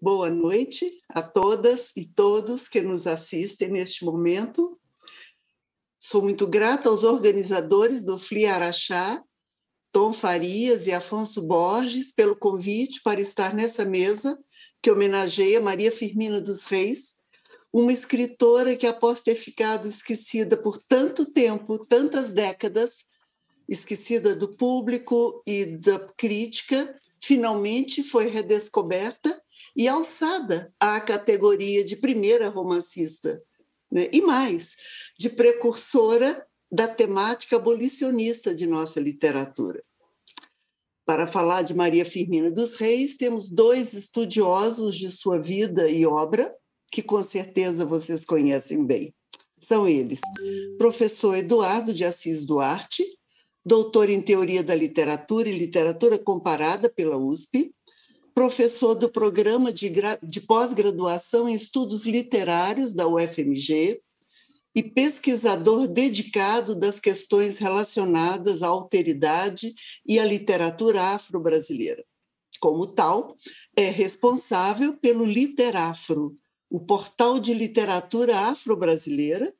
Boa noite a todas e todos que nos assistem neste momento. Sou muito grata aos organizadores do FLI Araxá, Tom Farias e Afonso Borges, pelo convite para estar nessa mesa que homenageia Maria Firmina dos Reis, uma escritora que, após ter ficado esquecida por tanto tempo, tantas décadas, esquecida do público e da crítica, finalmente foi redescoberta e alçada à categoria de primeira romancista, né? E mais, de precursora da temática abolicionista de nossa literatura. Para falar de Maria Firmina dos Reis, temos dois estudiosos de sua vida e obra, que com certeza vocês conhecem bem. São eles: professor Eduardo de Assis Duarte, doutor em Teoria da Literatura e Literatura Comparada pela USP, professor do Programa de Pós-Graduação em Estudos Literários da UFMG e pesquisador dedicado das questões relacionadas à alteridade e à literatura afro-brasileira. Como tal, é responsável pelo Literafro, o portal de literatura afro-brasileira,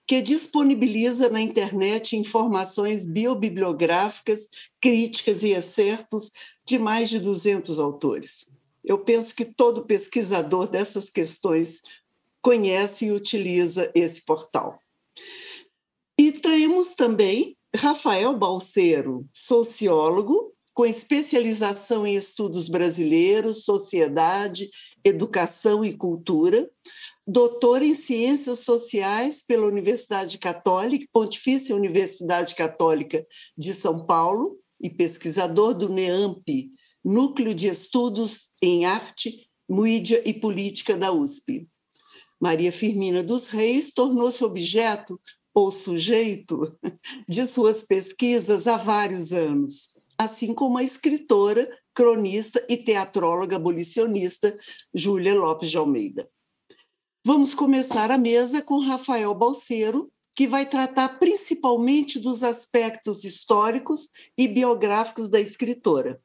que disponibiliza na internet informações biobibliográficas, críticas e excertos de mais de 200 autores. Eu penso que todo pesquisador dessas questões conhece e utiliza esse portal. E temos também Rafael Balseiro, sociólogo, com especialização em estudos brasileiros, sociedade, educação e cultura, doutor em Ciências Sociais pela Universidade Católica, Pontifícia Universidade Católica de São Paulo, e pesquisador do NEAMP, Núcleo de Estudos em Arte, Mídia e Política da USP. Maria Firmina dos Reis tornou-se objeto ou sujeito de suas pesquisas há vários anos, assim como a escritora, cronista e teatróloga abolicionista Júlia Lopes de Almeida. Vamos começar a mesa com Rafael Balseiro, que vai tratar principalmente dos aspectos históricos e biográficos da escritora.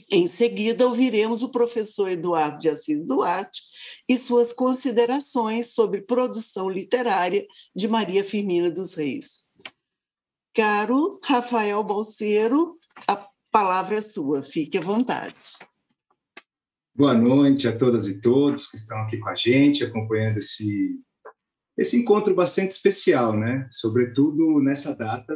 Em seguida, ouviremos o professor Eduardo de Assis Duarte e suas considerações sobre produção literária de Maria Firmina dos Reis. Caro Rafael Balseiro, a palavra é sua, fique à vontade. Boa noite a todas e todos que estão aqui com a gente, acompanhando esse encontro bastante especial, né? Sobretudo nessa data.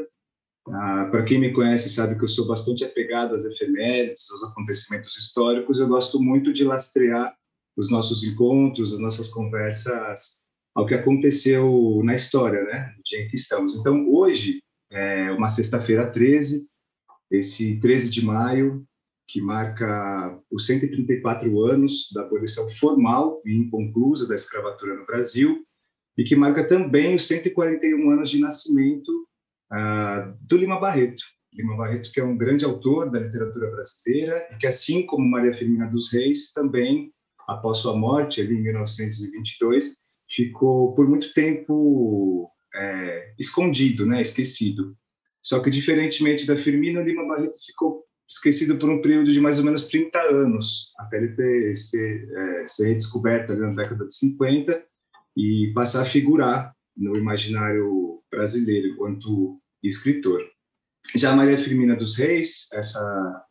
Para quem me conhece sabe que eu sou bastante apegado às efemérides, aos acontecimentos históricos. Eu gosto muito de lastrear os nossos encontros, as nossas conversas ao que aconteceu na história, né? No dia em que estamos. Então, hoje é uma sexta-feira 13, esse 13 de maio, que marca os 134 anos da abolição formal e inconclusa da escravatura no Brasil, e que marca também os 141 anos de nascimento do Lima Barreto. Lima Barreto, que é um grande autor da literatura brasileira e que, assim como Maria Firmina dos Reis, também, após sua morte, ali em 1922, ficou por muito tempo escondido, né, esquecido. Só que, diferentemente da Firmina, o Lima Barreto ficou esquecido por um período de mais ou menos 30 anos, até ele ser redescoberto ali na década de 50 e passar a figurar no imaginário brasileiro enquanto escritor. Já Maria Firmina dos Reis, essa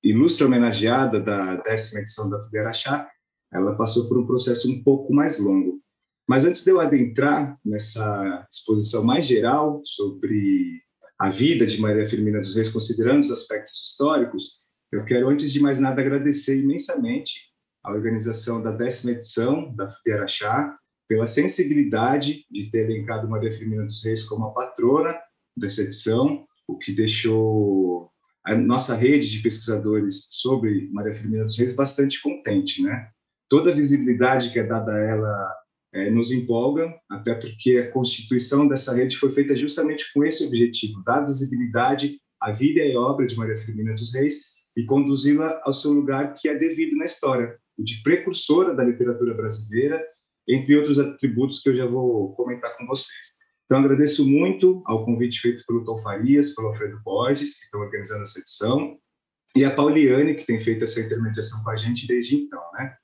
ilustre homenageada da 10ª edição da FLI Araxá, ela passou por um processo um pouco mais longo. Mas antes de eu adentrar nessa exposição mais geral sobre a vida de Maria Firmina dos Reis, considerando os aspectos históricos, eu quero, antes de mais nada, agradecer imensamente a organização da 10ª edição da FLI Araxá, pela sensibilidade de ter elencado Maria Firmina dos Reis como a patrona dessa edição, o que deixou a nossa rede de pesquisadores sobre Maria Firmina dos Reis bastante contente, né? Toda a visibilidade que é dada a ela nos empolga, até porque a constituição dessa rede foi feita justamente com esse objetivo, dar visibilidade à vida e à obra de Maria Firmina dos Reis e conduzi-la ao seu lugar que é devido na história, o de precursora da literatura brasileira, entre outros atributos que eu já vou comentar com vocês. Então, agradeço muito ao convite feito pelo Tom Farias, pelo Alfredo Borges, que estão organizando essa edição, e a Pauliane, que tem feito essa intermediação com a gente desde então, né?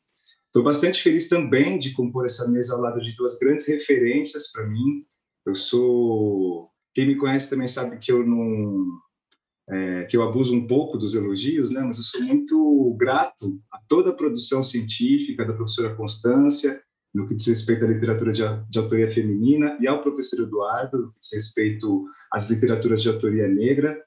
Estou bastante feliz também de compor essa mesa ao lado de duas grandes referências para mim. Quem me conhece também sabe que eu não que eu abuso um pouco dos elogios, né? Mas eu sou muito grato a toda a produção científica da professora Constância, no que diz respeito à literatura de autoria feminina, e ao professor Eduardo, no que diz respeito às literaturas de autoria negra,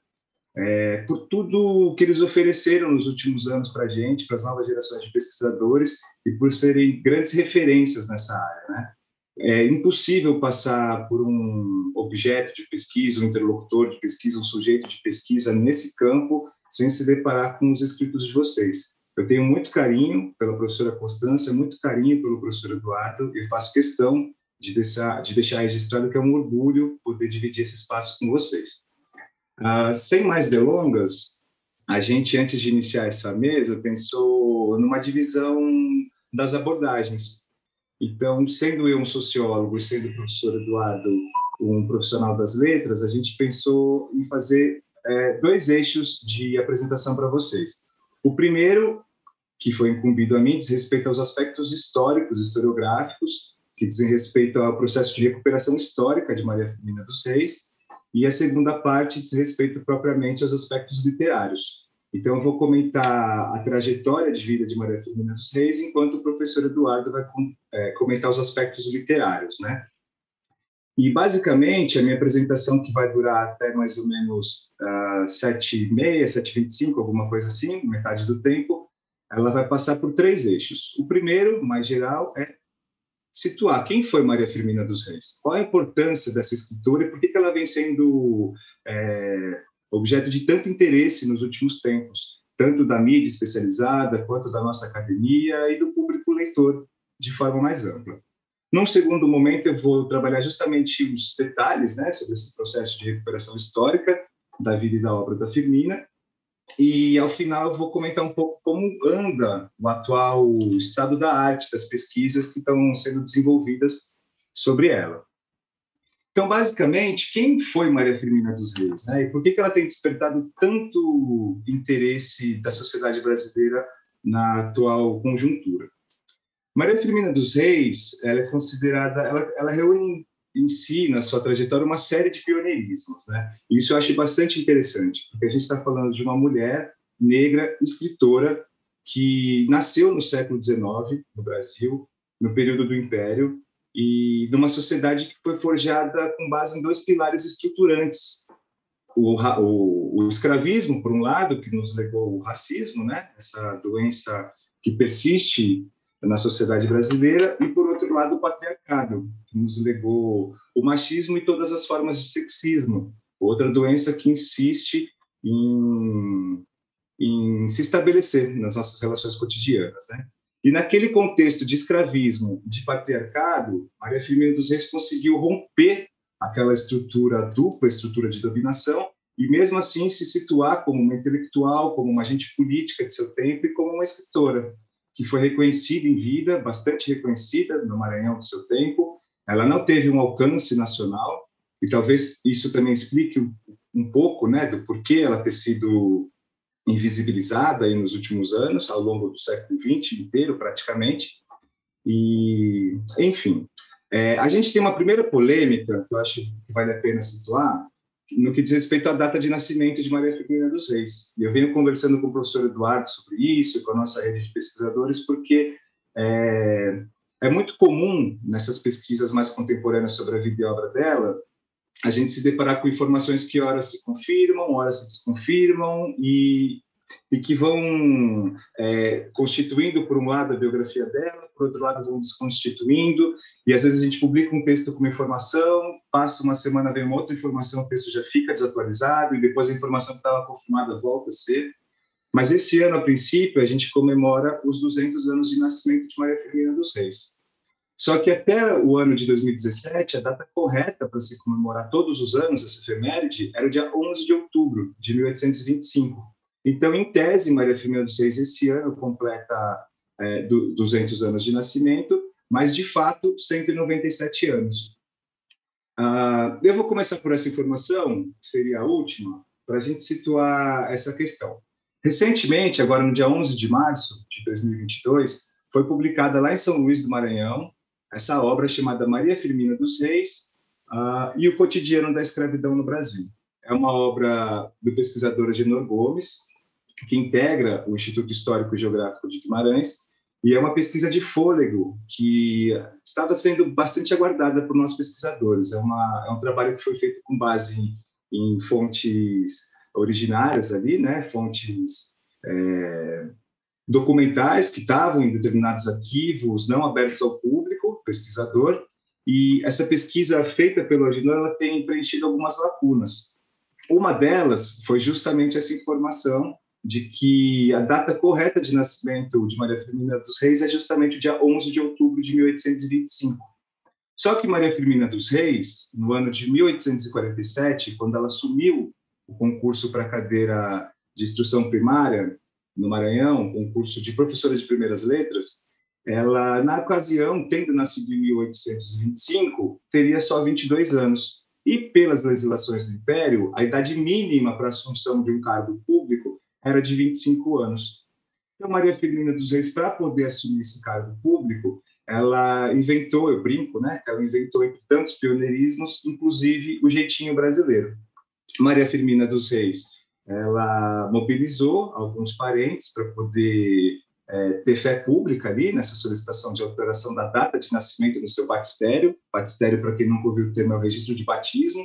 por tudo que eles ofereceram nos últimos anos para a gente, para as novas gerações de pesquisadores, e por serem grandes referências nessa área, né? É impossível passar por um objeto de pesquisa, um interlocutor de pesquisa, um sujeito de pesquisa nesse campo sem se deparar com os escritos de vocês. Eu tenho muito carinho pela professora Constância, muito carinho pelo professor Eduardo, e faço questão de deixar registrado que é um orgulho poder dividir esse espaço com vocês. Sem mais delongas, a gente, antes de iniciar essa mesa, pensou numa divisão das abordagens. Então, sendo eu um sociólogo e sendo o professor Eduardo um profissional das letras, a gente pensou em fazer 2 eixos de apresentação para vocês. O primeiro, que foi incumbido a mim, diz respeito aos aspectos históricos, historiográficos, que dizem respeito ao processo de recuperação histórica de Maria Firmina dos Reis, e a segunda parte diz respeito propriamente aos aspectos literários. Então, eu vou comentar a trajetória de vida de Maria Firmina dos Reis, enquanto o professor Eduardo vai comentar os aspectos literários, né? E, basicamente, a minha apresentação, que vai durar até mais ou menos 7h30, 7h25, alguma coisa assim, metade do tempo, ela vai passar por 3 eixos. O primeiro, mais geral, é situar quem foi Maria Firmina dos Reis, qual a importância dessa escritora e por que ela vem sendo objeto de tanto interesse nos últimos tempos, tanto da mídia especializada, quanto da nossa academia e do público leitor, de forma mais ampla. Num segundo momento, eu vou trabalhar justamente os detalhes, né, sobre esse processo de recuperação histórica da vida e da obra da Firmina, e, ao final, eu vou comentar um pouco como anda o atual estado da arte, das pesquisas que estão sendo desenvolvidas sobre ela. Então, basicamente, quem foi Maria Firmina dos Reis, né? E por que ela tem despertado tanto interesse da sociedade brasileira na atual conjuntura? Maria Firmina dos Reis, ela é considerada, ela reúne em si, na sua trajetória, uma série de pioneirismos, né? E isso eu acho bastante interessante, porque a gente está falando de uma mulher negra, escritora, que nasceu no século XIX, no Brasil, no período do Império, e numa sociedade que foi forjada com base em 2 pilares estruturantes. O escravismo, por um lado, que nos legou o racismo, né? Essa doença que persiste na sociedade brasileira, e, por outro lado, o patriarcado, que nos legou o machismo e todas as formas de sexismo, outra doença que insiste em se estabelecer nas nossas relações cotidianas, né? E naquele contexto de escravismo, de patriarcado, Maria Firmina dos Reis conseguiu romper aquela estrutura dupla, estrutura de dominação, e mesmo assim se situar como uma intelectual, como uma agente política de seu tempo e como uma escritora, que foi reconhecida em vida, bastante reconhecida no Maranhão do seu tempo. Ela não teve um alcance nacional, e talvez isso também explique um pouco, né, do porquê ela ter sido invisibilizada aí nos últimos anos, ao longo do século XX inteiro, praticamente. E, enfim, a gente tem uma primeira polêmica, que eu acho que vale a pena situar, no que diz respeito à data de nascimento de Maria Firmina dos Reis. E eu venho conversando com o professor Eduardo sobre isso, com a nossa rede de pesquisadores, porque é muito comum, nessas pesquisas mais contemporâneas sobre a vida e obra dela, a gente se deparar com informações que ora se confirmam, ora se desconfirmam, e que vão constituindo, por um lado, a biografia dela, por outro lado, vão desconstituindo, e às vezes a gente publica um texto com uma informação, passa uma semana, vem uma outra informação, o texto já fica desatualizado, e depois a informação que estava confirmada volta a ser. Mas esse ano, a princípio, a gente comemora os 200 anos de nascimento de Maria Firmina dos Reis. Só que até o ano de 2017, a data correta para se comemorar todos os anos essa efeméride era o dia 11 de outubro de 1825. Então, em tese, Maria Firmina dos Reis esse ano completa 200 anos de nascimento, mas, de fato, 197 anos. Eu vou começar por essa informação, que seria a última, para a gente situar essa questão. Recentemente, agora no dia 11 de março de 2022, foi publicada lá em São Luís do Maranhão, essa obra chamada Maria Firmina dos Reis e o Cotidiano da Escravidão no Brasil. É uma obra do pesquisador Agenor Gomes, que integra o Instituto Histórico e Geográfico de Guimarães, e é uma pesquisa de fôlego que estava sendo bastante aguardada por nós pesquisadores. É um trabalho que foi feito com base em fontes originárias ali, né? Fontes documentais que estavam em determinados arquivos não abertos ao público, pesquisador, e essa pesquisa feita pelo Agenor, ela tem preenchido algumas lacunas. Uma delas foi justamente essa informação de que a data correta de nascimento de Maria Firmina dos Reis é justamente o dia 11 de outubro de 1825. Só que Maria Firmina dos Reis, no ano de 1847, quando ela assumiu o concurso para a cadeira de instrução primária no Maranhão, concurso de professora de primeiras letras, ela, na ocasião, tendo nascido em 1825, teria só 22 anos. E, pelas legislações do Império, a idade mínima para a assunção de um cargo público era de 25 anos. Então, Maria Firmina dos Reis, para poder assumir esse cargo público, ela inventou, eu brinco, né? Ela inventou, entre tantos pioneirismos, inclusive o jeitinho brasileiro. Maria Firmina dos Reis, ela mobilizou alguns parentes para poder ter fé pública ali nessa solicitação de alteração da data de nascimento no seu batistério. Batistério, para quem nunca ouviu o termo, é o registro de batismo,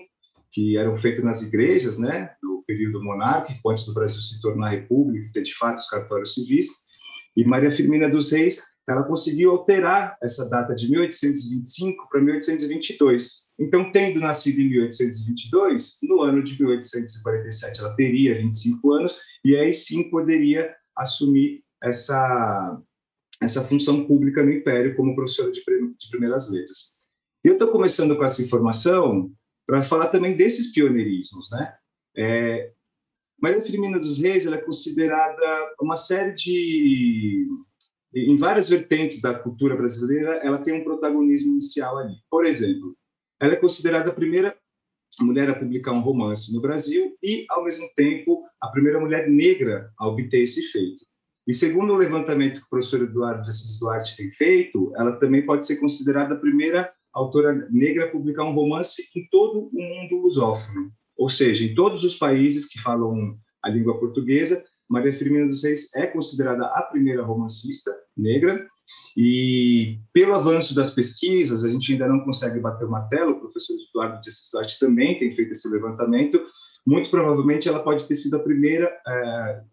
que eram feitos nas igrejas, né, do período monárquico, antes do Brasil se tornar república e ter, de fato, os cartórios civis. E Maria Firmina dos Reis, ela conseguiu alterar essa data de 1825 para 1822. Então, tendo nascido em 1822, no ano de 1847 ela teria 25 anos e aí sim poderia assumir essa função pública no Império como professora de primeiras letras. E eu estou começando com essa informação para falar também desses pioneirismos, né? Maria Firmina dos Reis, ela é considerada uma série de... Em várias vertentes da cultura brasileira, ela tem um protagonismo inicial ali. Por exemplo, ela é considerada a primeira mulher a publicar um romance no Brasil e, ao mesmo tempo, a primeira mulher negra a obter esse feito. E, segundo o levantamento que o professor Eduardo de Assis Duarte tem feito, ela também pode ser considerada a primeira autora negra a publicar um romance em todo o mundo lusófono. Ou seja, em todos os países que falam a língua portuguesa, Maria Firmina dos Reis é considerada a primeira romancista negra. E, pelo avanço das pesquisas, a gente ainda não consegue bater o martelo, o professor Eduardo de Assis Duarte também tem feito esse levantamento. Muito provavelmente ela pode ter sido a primeira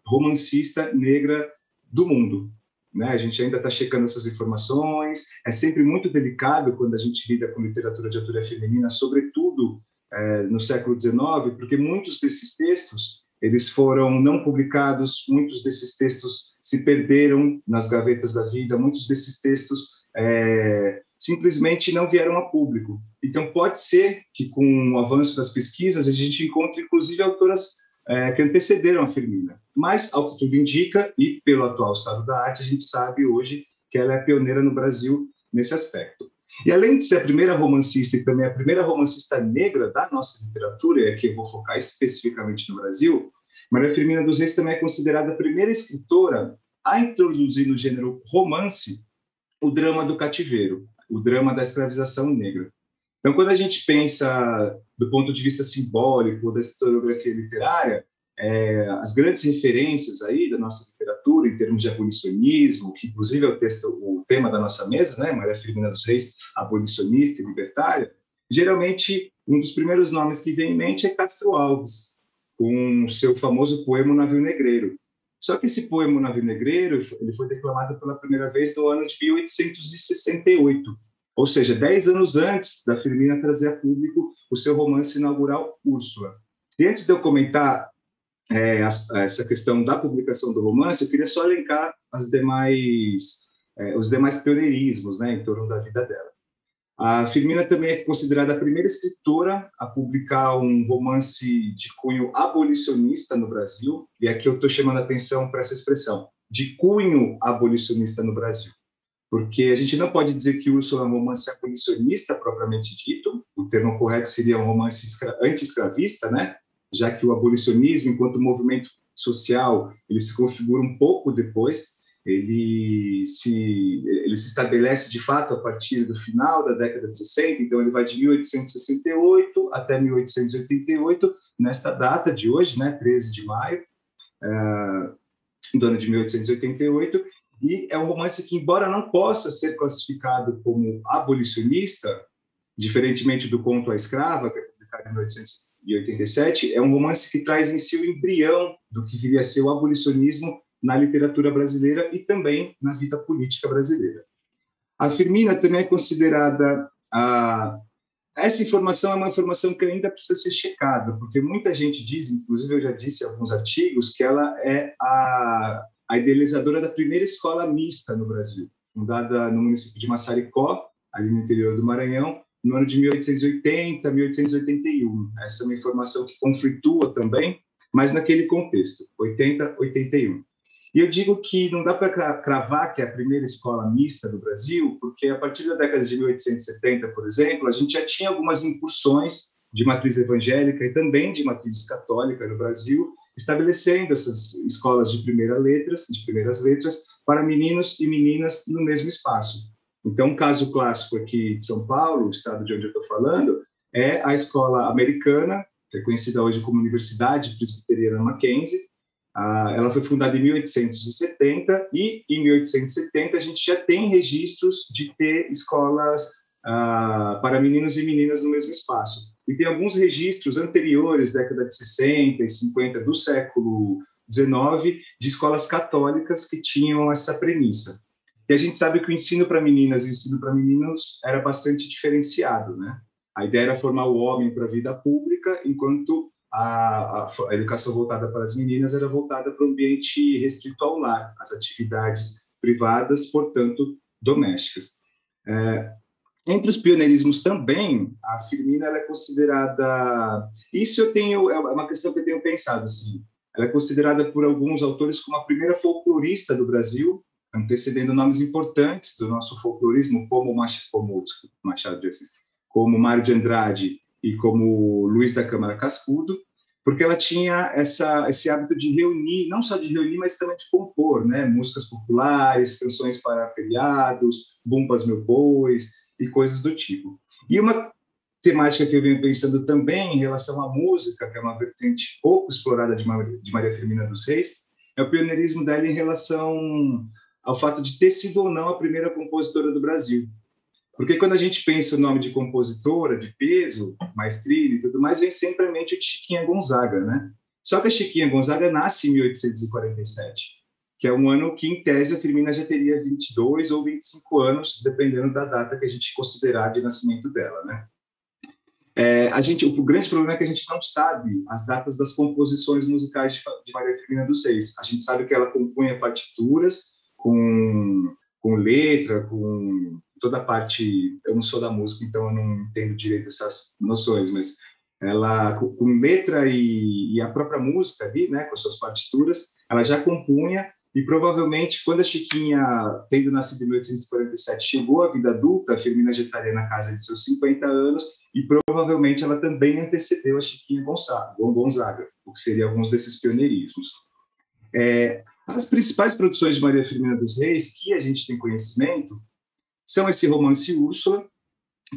romancista negra do mundo, né? A gente ainda está checando essas informações. É sempre muito delicado quando a gente lida com literatura de autoria feminina, sobretudo no século XIX, porque muitos desses textos eles foram não publicados, muitos desses textos se perderam nas gavetas da vida, muitos desses textos simplesmente não vieram a público. Então, pode ser que, com o avanço das pesquisas, a gente encontre, inclusive, autoras que antecederam a Firmina. Mas, ao que tudo indica, e pelo atual estado da arte, a gente sabe hoje que ela é pioneira no Brasil nesse aspecto. E, além de ser a primeira romancista e também a primeira romancista negra da nossa literatura, e aqui eu vou focar especificamente no Brasil, Maria Firmina dos Reis também é considerada a primeira escritora a introduzir no gênero romance o drama do cativeiro, o drama da escravização negra. Então, quando a gente pensa do ponto de vista simbólico da historiografia literária, as grandes referências aí da nossa literatura em termos de abolicionismo, que inclusive é o tema da nossa mesa, né, Maria Firmina dos Reis, abolicionista e libertária, geralmente um dos primeiros nomes que vem em mente é Castro Alves, com seu famoso poema O Navio Negreiro. Só que esse poema O Navio Negreiro ele foi declamado pela primeira vez no ano de 1868, ou seja, 10 anos antes da Firmina trazer a público o seu romance inaugural, Úrsula. E antes de eu comentar essa questão da publicação do romance, eu queria só elencar os demais pioneirismos, né, em torno da vida dela. A Firmina também é considerada a primeira escritora a publicar um romance de cunho abolicionista no Brasil, e aqui eu estou chamando a atenção para essa expressão, de cunho abolicionista no Brasil, porque a gente não pode dizer que Úrsula é um romance abolicionista propriamente dito, o termo correto seria um romance anti-escravista, né? Já que o abolicionismo, enquanto movimento social, ele se configura um pouco depois, ele se estabelece, de fato, a partir do final da década de 60, então ele vai de 1868 até 1888, nesta data de hoje, né, 13 de maio, do ano de 1888, e é um romance que, embora não possa ser classificado como abolicionista, diferentemente do Conto à Escrava, que é publicado em 1887, é um romance que traz em si o embrião do que viria a ser o abolicionismo na literatura brasileira e também na vida política brasileira. A Firmina também é considerada... Essa informação é uma informação que ainda precisa ser checada, porque muita gente diz, inclusive eu já disse em alguns artigos, que ela é a idealizadora da primeira escola mista no Brasil, fundada no município de Massaricó, ali no interior do Maranhão, no ano de 1880, 1881. Essa é uma informação que conflitua também, mas naquele contexto, 80, 81. E eu digo que não dá para cravar que é a primeira escola mista do Brasil, porque a partir da década de 1870, por exemplo, a gente já tinha algumas incursões de matriz evangélica e também de matriz católica no Brasil, estabelecendo essas escolas de primeiras letras para meninos e meninas no mesmo espaço. Então, um caso clássico aqui de São Paulo, o estado de onde eu estou falando, é a escola americana, que é conhecida hoje como Universidade Presbiteriana Mackenzie. Ela foi fundada em 1870 e, em 1870, a gente já tem registros de ter escolas para meninos e meninas no mesmo espaço. E tem alguns registros anteriores, década de 60 e 50 do século XIX, de escolas católicas que tinham essa premissa. E a gente sabe que o ensino para meninas e o ensino para meninos era bastante diferenciado, né? A ideia era formar o homem para a vida pública, enquanto a educação voltada para as meninas era voltada para o ambiente restrito ao lar, as atividades privadas, portanto, domésticas. Entre os pioneirismos também, a Firmina ela é considerada... Isso é uma questão que eu tenho pensado, assim. Ela é considerada por alguns autores como a primeira folclorista do Brasil, antecedendo nomes importantes do nosso folclorismo, como Machado de Assis, como Mário de Andrade e como Luiz da Câmara Cascudo, porque ela tinha esse hábito de reunir, não só de reunir, mas também de compor, né? Músicas populares, canções para feriados, Bumpas Meu Bois e coisas do tipo. E uma temática que eu venho pensando também em relação à música, que é uma vertente pouco explorada de Maria Firmina dos Reis, é o pioneirismo dela em relação ao fato de ter sido ou não a primeira compositora do Brasil. Porque quando a gente pensa o nome de compositora, de peso, maestria e tudo mais, vem sempre à mente o de Chiquinha Gonzaga, né? Só que a Chiquinha Gonzaga nasce em 1847, que é um ano que, em tese, a Firmina já teria 22 ou 25 anos, dependendo da data que a gente considerar de nascimento dela, né? O grande problema é que a gente não sabe as datas das composições musicais de Maria Firmina dos Reis. A gente sabe que ela compunha partituras com letra, com toda a parte... Eu não sou da música, então eu não entendo direito essas noções, mas ela, com letra e a própria música ali, né, com suas partituras, ela já compunha, e provavelmente, quando a Chiquinha, tendo nascido em 1847, chegou à vida adulta, a Firmina já estaria na casa de seus 50 anos, e provavelmente ela também antecedeu a Chiquinha Gonzaga, o que seria alguns desses pioneirismos. As principais produções de Maria Firmina dos Reis, que a gente tem conhecimento, são esse romance Úrsula,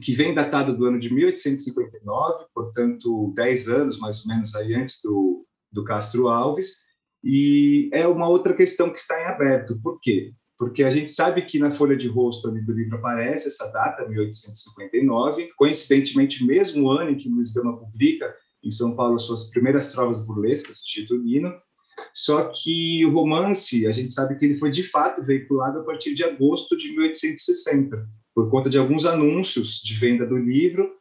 que vem datado do ano de 1859, portanto, 10 anos, mais ou menos, aí antes do Castro Alves, e é uma outra questão que está em aberto. Por quê? Porque a gente sabe que na folha de rosto ali do livro aparece essa data, 1859, coincidentemente, mesmo ano em que Luiz Gama publica em São Paulo suas primeiras trovas burlescas de Getulino, só que o romance, a gente sabe que ele foi de fato veiculado a partir de agosto de 1860, por conta de alguns anúncios de venda do livro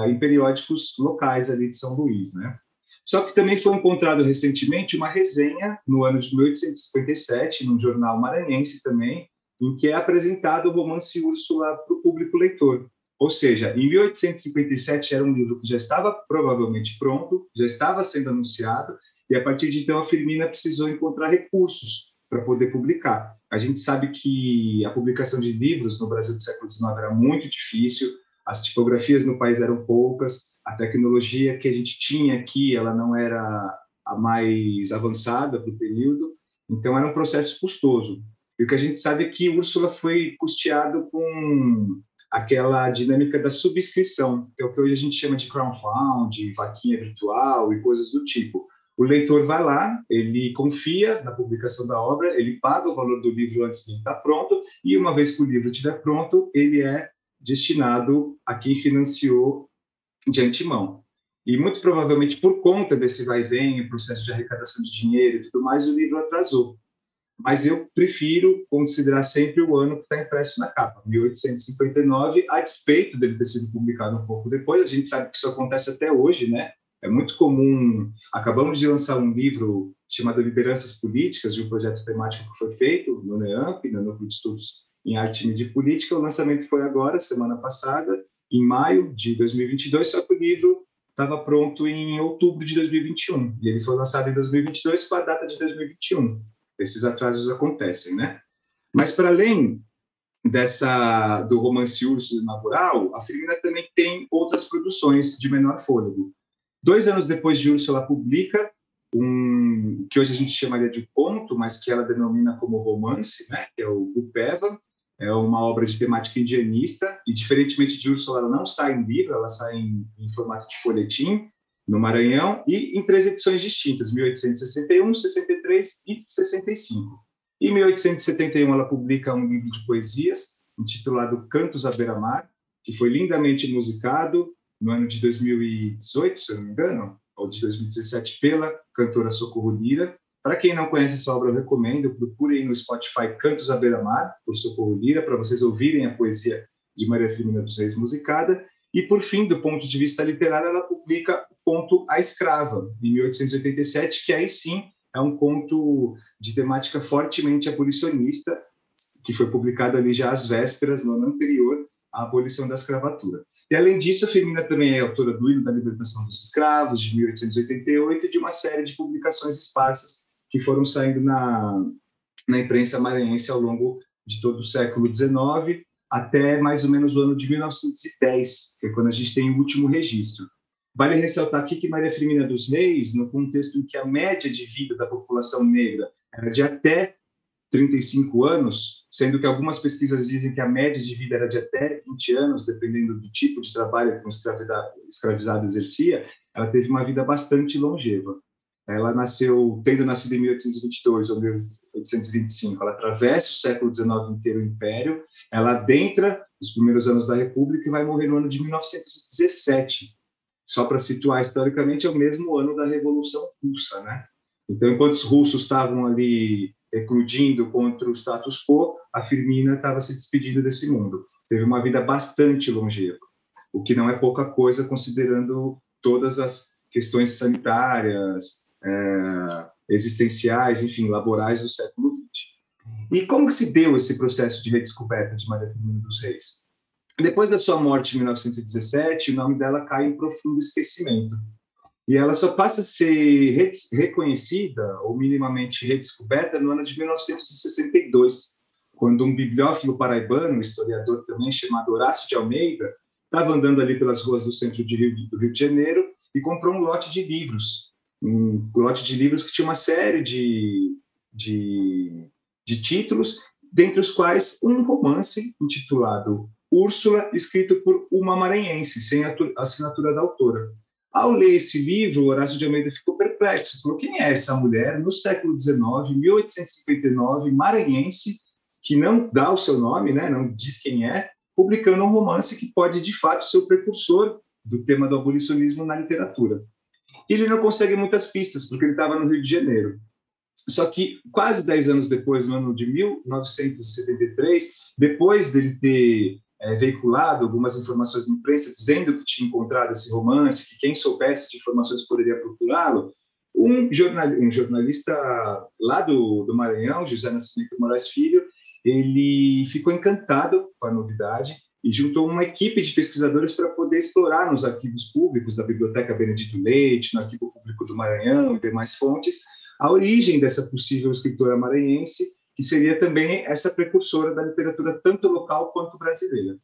em periódicos locais ali de São Luís, né? Só que também foi encontrado recentemente uma resenha, no ano de 1857, num jornal maranhense também, em que é apresentado o romance Úrsula para o público leitor. Ou seja, em 1857 era um livro que já estava provavelmente pronto, já estava sendo anunciado, e a partir de então a Firmina precisou encontrar recursos para poder publicar. A gente sabe que a publicação de livros no Brasil do século XIX era muito difícil, as tipografias no país eram poucas, a tecnologia que a gente tinha aqui ela não era a mais avançada para o período, então era um processo custoso. E o que a gente sabe é que Úrsula foi custeado com aquela dinâmica da subscrição, que é o que hoje a gente chama de crowdfunding, vaquinha virtual e coisas do tipo. O leitor vai lá, ele confia na publicação da obra, ele paga o valor do livro antes de estar pronto, e uma vez que o livro estiver pronto, ele é destinado a quem financiou de antemão. E muito provavelmente por conta desse vai e vem, o processo de arrecadação de dinheiro e tudo mais, o livro atrasou. Mas eu prefiro considerar sempre o ano que está impresso na capa, 1859, a despeito dele ter sido publicado um pouco depois. A gente sabe que isso acontece até hoje, né? É muito comum. Acabamos de lançar um livro chamado Lideranças Políticas, de um projeto temático que foi feito no NEAMP, no Núcleo de Estudos em Arte, Mídia e Política. O lançamento foi agora, semana passada, em maio de 2022, só que o livro estava pronto em outubro de 2021, e ele foi lançado em 2022 com a data de 2021. Esses atrasos acontecem, né? Mas, para além do romance Úrsula inaugural, a Firmina também tem outras produções de menor fôlego. 2 anos depois de Úrsula, ela publica que hoje a gente chamaria de conto, mas que ela denomina como romance, né? Que é o Gupeva. É uma obra de temática indianista, e, diferentemente de Úrsula, ela não sai em livro, ela sai em formato de folhetim, no Maranhão, e em 3 edições distintas, 1861, 63 e 65. Em 1871, ela publica um livro de poesias, intitulado Cantos à Beira-Mar, que foi lindamente musicado no ano de 2018, se eu não me engano, ou de 2017, pela cantora Socorro Lira. Para quem não conhece essa obra, eu recomendo, procurem no Spotify Cantos à Beira-Mar, por Socorro Lira, para vocês ouvirem a poesia de Maria Firmina dos Reis musicada. E, por fim, do ponto de vista literário, ela publica o conto A Escrava, em 1887, que aí sim é um conto de temática fortemente abolicionista, que foi publicado ali já às vésperas, no ano anterior à abolição da escravatura. E, além disso, a Firmina também é autora do Hino da Libertação dos Escravos, de 1888, e de uma série de publicações esparsas que foram saindo na imprensa maranhense ao longo de todo o século XIX, até mais ou menos o ano de 1910, que é quando a gente tem o último registro. Vale ressaltar aqui que Maria Firmina dos Reis, no contexto em que a média de vida da população negra era de até 35 anos, sendo que algumas pesquisas dizem que a média de vida era de até 20 anos, dependendo do tipo de trabalho que um escravizado exercia, ela teve uma vida bastante longeva. Ela tendo nascido em 1822 ou 1825, ela atravessa o século XIX inteiro o Império, ela adentra os primeiros anos da República e vai morrer no ano de 1917. Só para situar historicamente, é o mesmo ano da Revolução Russa, né? Então, enquanto os russos estavam ali eclodindo contra o status quo, a Firmina estava se despedindo desse mundo. Teve uma vida bastante longeva, o que não é pouca coisa, considerando todas as questões sanitárias, existenciais, enfim, laborais do século XX. E como que se deu esse processo de redescoberta de Maria Firmina dos Reis? Depois da sua morte em 1917, o nome dela cai em profundo esquecimento. E ela só passa a ser reconhecida ou minimamente redescoberta no ano de 1962, quando um bibliófilo paraibano, um historiador também chamado Horácio de Almeida, estava andando ali pelas ruas do centro do Rio de Janeiro e comprou um lote de livros que tinha uma série de títulos, dentre os quais um romance intitulado Úrsula, escrito por uma maranhense, sem a assinatura da autora. Ao ler esse livro, Horácio de Almeida ficou perplexo. Falou: quem é essa mulher, no século XIX, 1859, maranhense, que não dá o seu nome, né, não diz quem é, publicando um romance que pode, de fato, ser o precursor do tema do abolicionismo na literatura. E ele não consegue muitas pistas, porque ele estava no Rio de Janeiro. Só que, quase 10 anos depois, no ano de 1973, depois dele ter veiculado algumas informações na imprensa dizendo que tinha encontrado esse romance, que quem soubesse de informações poderia procurá-lo, um jornalista lá do Maranhão, José Nascimento Moraes Filho, ele ficou encantado com a novidade e juntou uma equipe de pesquisadores para poder explorar nos arquivos públicos da Biblioteca Benedito Leite, no Arquivo Público do Maranhão e demais fontes, a origem dessa possível escritora maranhense, que seria também essa precursora da literatura tanto local quanto brasileira.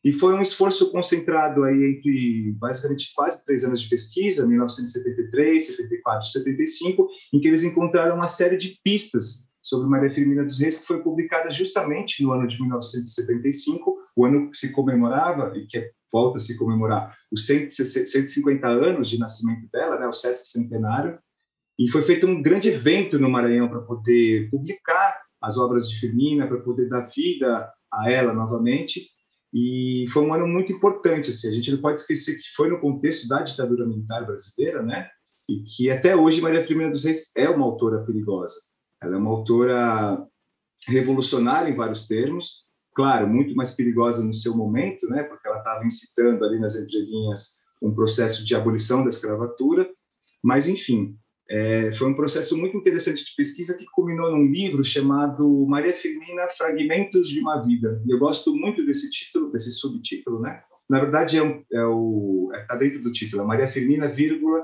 E foi um esforço concentrado aí entre, basicamente, quase 3 anos de pesquisa, 1973, 74 e 75, em que eles encontraram uma série de pistas sobre Maria Firmina dos Reis, que foi publicada justamente no ano de 1975, o ano que se comemorava, e que volta a se comemorar, os 150 anos de nascimento dela, né, o Sesc Centenário, e foi feito um grande evento no Maranhão para poder publicar as obras de Firmina, para poder dar vida a ela novamente, e foi um ano muito importante, assim, a gente não pode esquecer que foi no contexto da ditadura militar brasileira, né, e que até hoje Maria Firmina dos Reis é uma autora perigosa. Ela é uma autora revolucionária em vários termos, claro, muito mais perigosa no seu momento, né, porque ela estava incitando ali nas entrelinhas um processo de abolição da escravatura, mas, enfim, foi um processo muito interessante de pesquisa que culminou num livro chamado Maria Firmina, Fragmentos de uma Vida. E eu gosto muito desse título, desse subtítulo, né? Na verdade, está dentro do título, Maria Firmina, vírgula,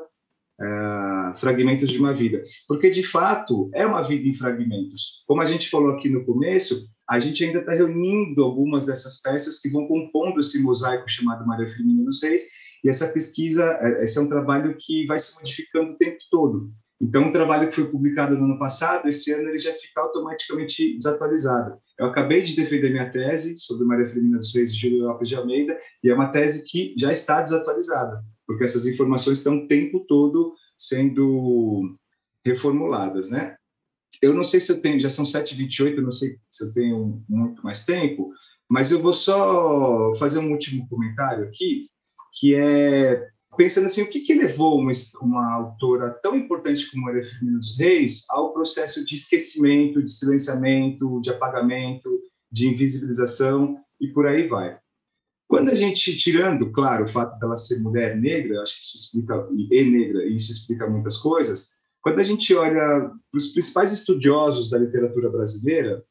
Fragmentos de uma Vida. Porque, de fato, é uma vida em fragmentos. Como a gente falou aqui no começo, a gente ainda está reunindo algumas dessas peças que vão compondo esse mosaico chamado Maria Firmina dos Reis, e essa pesquisa, esse é um trabalho que vai se modificando o tempo todo. Então, um trabalho que foi publicado no ano passado, esse ano ele já fica automaticamente desatualizado. Eu acabei de defender minha tese sobre Maria Firmina dos Reis e Júlio Lopes de Almeida, e é uma tese que já está desatualizada, porque essas informações estão o tempo todo sendo reformuladas, né? Eu não sei se eu tenho, já são 7h28, eu não sei se eu tenho muito mais tempo, mas eu vou só fazer um último comentário aqui, que é pensando assim, o que levou uma autora tão importante como Maria Firmina dos Reis ao processo de esquecimento, de silenciamento, de apagamento, de invisibilização e por aí vai. Quando a gente, tirando, claro, o fato dela ser mulher negra, acho que isso explica, e negra, e isso explica muitas coisas, quando a gente olha para os principais estudiosos da literatura brasileira,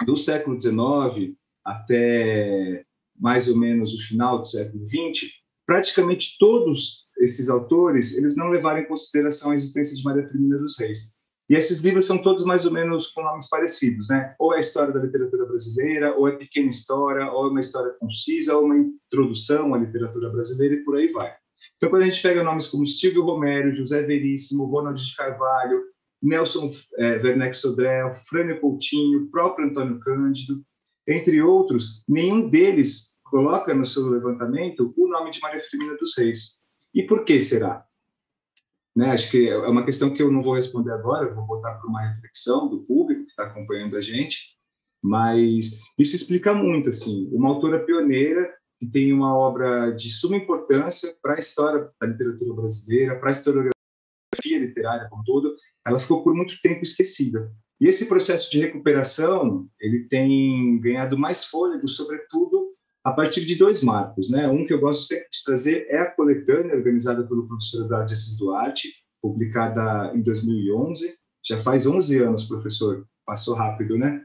do século XIX até mais ou menos o final do século XX, praticamente todos esses autores eles não levaram em consideração a existência de Maria Firmina dos Reis. E esses livros são todos mais ou menos com nomes parecidos, né? Ou é a história da literatura brasileira, ou é pequena história, ou é uma história concisa, ou uma introdução à literatura brasileira e por aí vai. Então, quando a gente pega nomes como Silvio Romero, José Veríssimo, Ronald de Carvalho, Nelson Werneck Sodré, Frânio Coutinho, próprio Antônio Cândido, entre outros, nenhum deles coloca no seu levantamento o nome de Maria Firmina dos Reis. E por que será? Né, acho que é uma questão que eu não vou responder agora, eu vou botar para uma reflexão do público que está acompanhando a gente, mas isso explica muito, assim, uma autora pioneira que tem uma obra de suma importância para a história da literatura brasileira, para a historiografia literária como todo, ela ficou por muito tempo esquecida. E esse processo de recuperação, ele tem ganhado mais fôlego, sobretudo a partir de dois marcos, né? Um que eu gosto sempre de trazer é a coletânea organizada pelo professor Eduardo de Assis Duarte, publicada em 2011. Já faz 11 anos, professor. Passou rápido, né?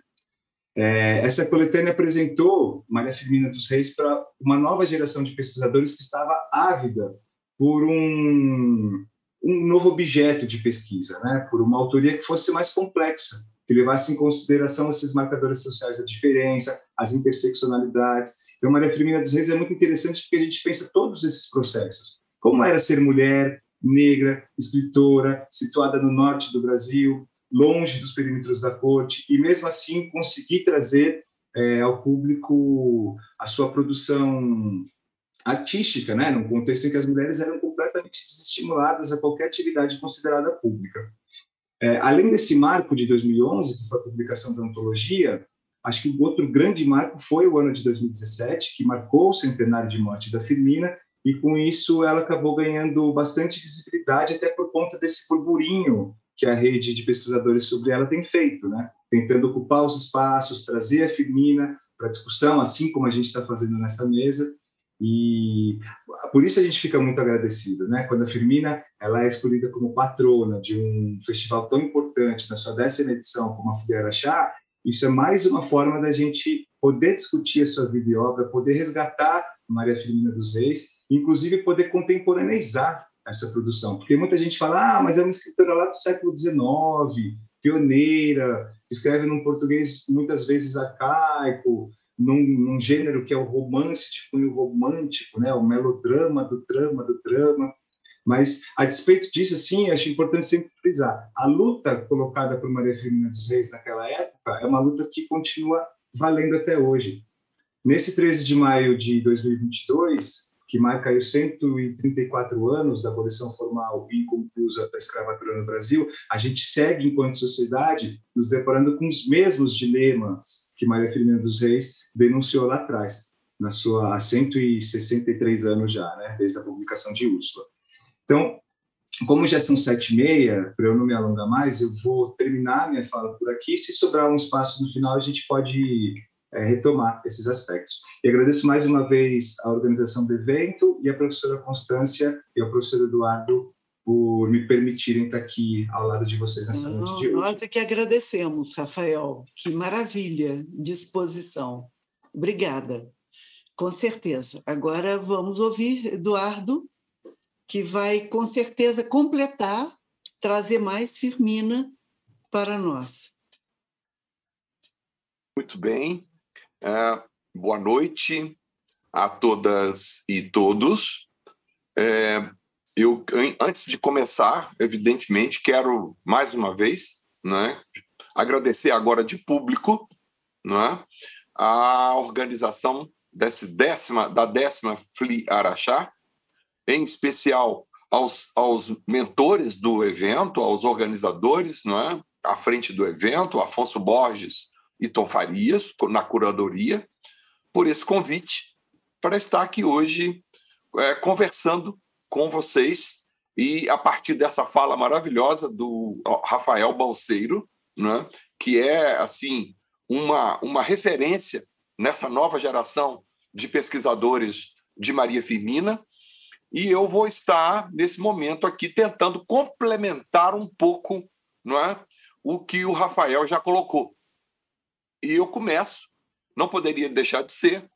Essa coletânea apresentou Maria Firmina dos Reis para uma nova geração de pesquisadores que estava ávida por um novo objeto de pesquisa, né? Por uma autoria que fosse mais complexa, que levasse em consideração esses marcadores sociais da diferença, as interseccionalidades. Então, Maria Firmina dos Reis é muito interessante porque a gente pensa todos esses processos. Como era ser mulher, negra, escritora, situada no norte do Brasil, longe dos perímetros da corte, e mesmo assim conseguir trazer ao público a sua produção artística, né, num contexto em que as mulheres eram completamente desestimuladas a qualquer atividade considerada pública. Além desse marco de 2011, que foi a publicação da antologia, acho que o outro grande marco foi o ano de 2017, que marcou o centenário de morte da Firmina, e com isso ela acabou ganhando bastante visibilidade, até por conta desse burburinho que a rede de pesquisadores sobre ela tem feito, né? Tentando ocupar os espaços, trazer a Firmina para discussão, assim como a gente está fazendo nessa mesa, e por isso a gente fica muito agradecido, né? Quando a Firmina ela é escolhida como patrona de um festival tão importante, na sua 10ª edição, como a Folia Araxá, isso é mais uma forma da gente poder discutir a sua vida e obra, poder resgatar Maria Firmina dos Reis, inclusive poder contemporaneizar essa produção. Porque muita gente fala, mas é uma escritora lá do século XIX, pioneira, que escreve num português muitas vezes arcaico, num gênero que é o romance de cunho romântico, né? O melodrama do drama. Mas, a despeito disso, assim, acho importante sempre frisar, a luta colocada por Maria Firmina dos Reis naquela época é uma luta que continua valendo até hoje. Nesse 13 de maio de 2022, que marca aí os 134 anos da abolição formal e inconclusa da escravatura no Brasil, a gente segue, enquanto sociedade, nos deparando com os mesmos dilemas que Maria Firmina dos Reis denunciou lá atrás, há 163 anos já, né, desde a publicação de Úrsula. Então, como já são 7h30, para eu não me alongar mais, eu vou terminar minha fala por aqui. Se sobrar um espaço no final, a gente pode retomar esses aspectos. E agradeço mais uma vez a organização do evento e a professora Constância e ao professor Eduardo por me permitirem estar aqui ao lado de vocês nessa noite de hoje. Nós é que agradecemos, Rafael. Que maravilha de exposição. Obrigada. Com certeza. Agora vamos ouvir Eduardo, que vai, com certeza, completar, trazer mais Firmina para nós. Muito bem. Boa noite a todas e todos. Eu, antes de começar, evidentemente, quero, mais uma vez, né, agradecer agora de público, né, a organização da 10ª FLI Araxá, em especial aos mentores do evento, aos organizadores, né, à frente do evento, Afonso Borges e Tom Farias, na curadoria, por esse convite para estar aqui hoje conversando com vocês e a partir dessa fala maravilhosa do Rafael Balseiro, né, que é assim uma referência nessa nova geração de pesquisadores de Maria Firmina, e eu vou estar, nesse momento aqui, tentando complementar um pouco, não é, o que o Rafael já colocou. E eu começo, não poderia deixar de ser,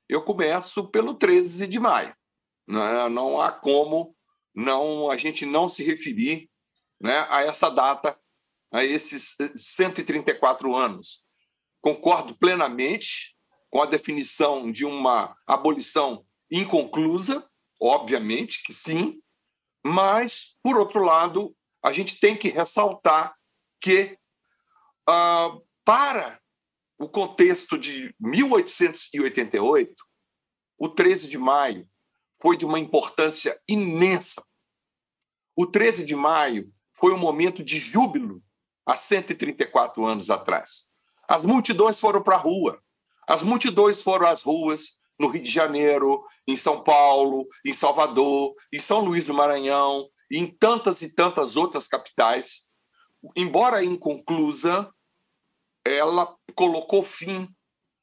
eu começo pelo 13 de maio. Não há como a gente não se referir, né, a essa data, a esses 134 anos. Concordo plenamente com a definição de uma abolição inconclusa, obviamente que sim, mas, por outro lado, a gente tem que ressaltar que, para o contexto de 1888, o 13 de maio foi de uma importância imensa. O 13 de maio foi um momento de júbilo há 134 anos atrás. As multidões foram para a rua, as multidões foram às ruas no Rio de Janeiro, em São Paulo, em Salvador, em São Luís do Maranhão, e em tantas e tantas outras capitais. Embora inconclusa, ela colocou fim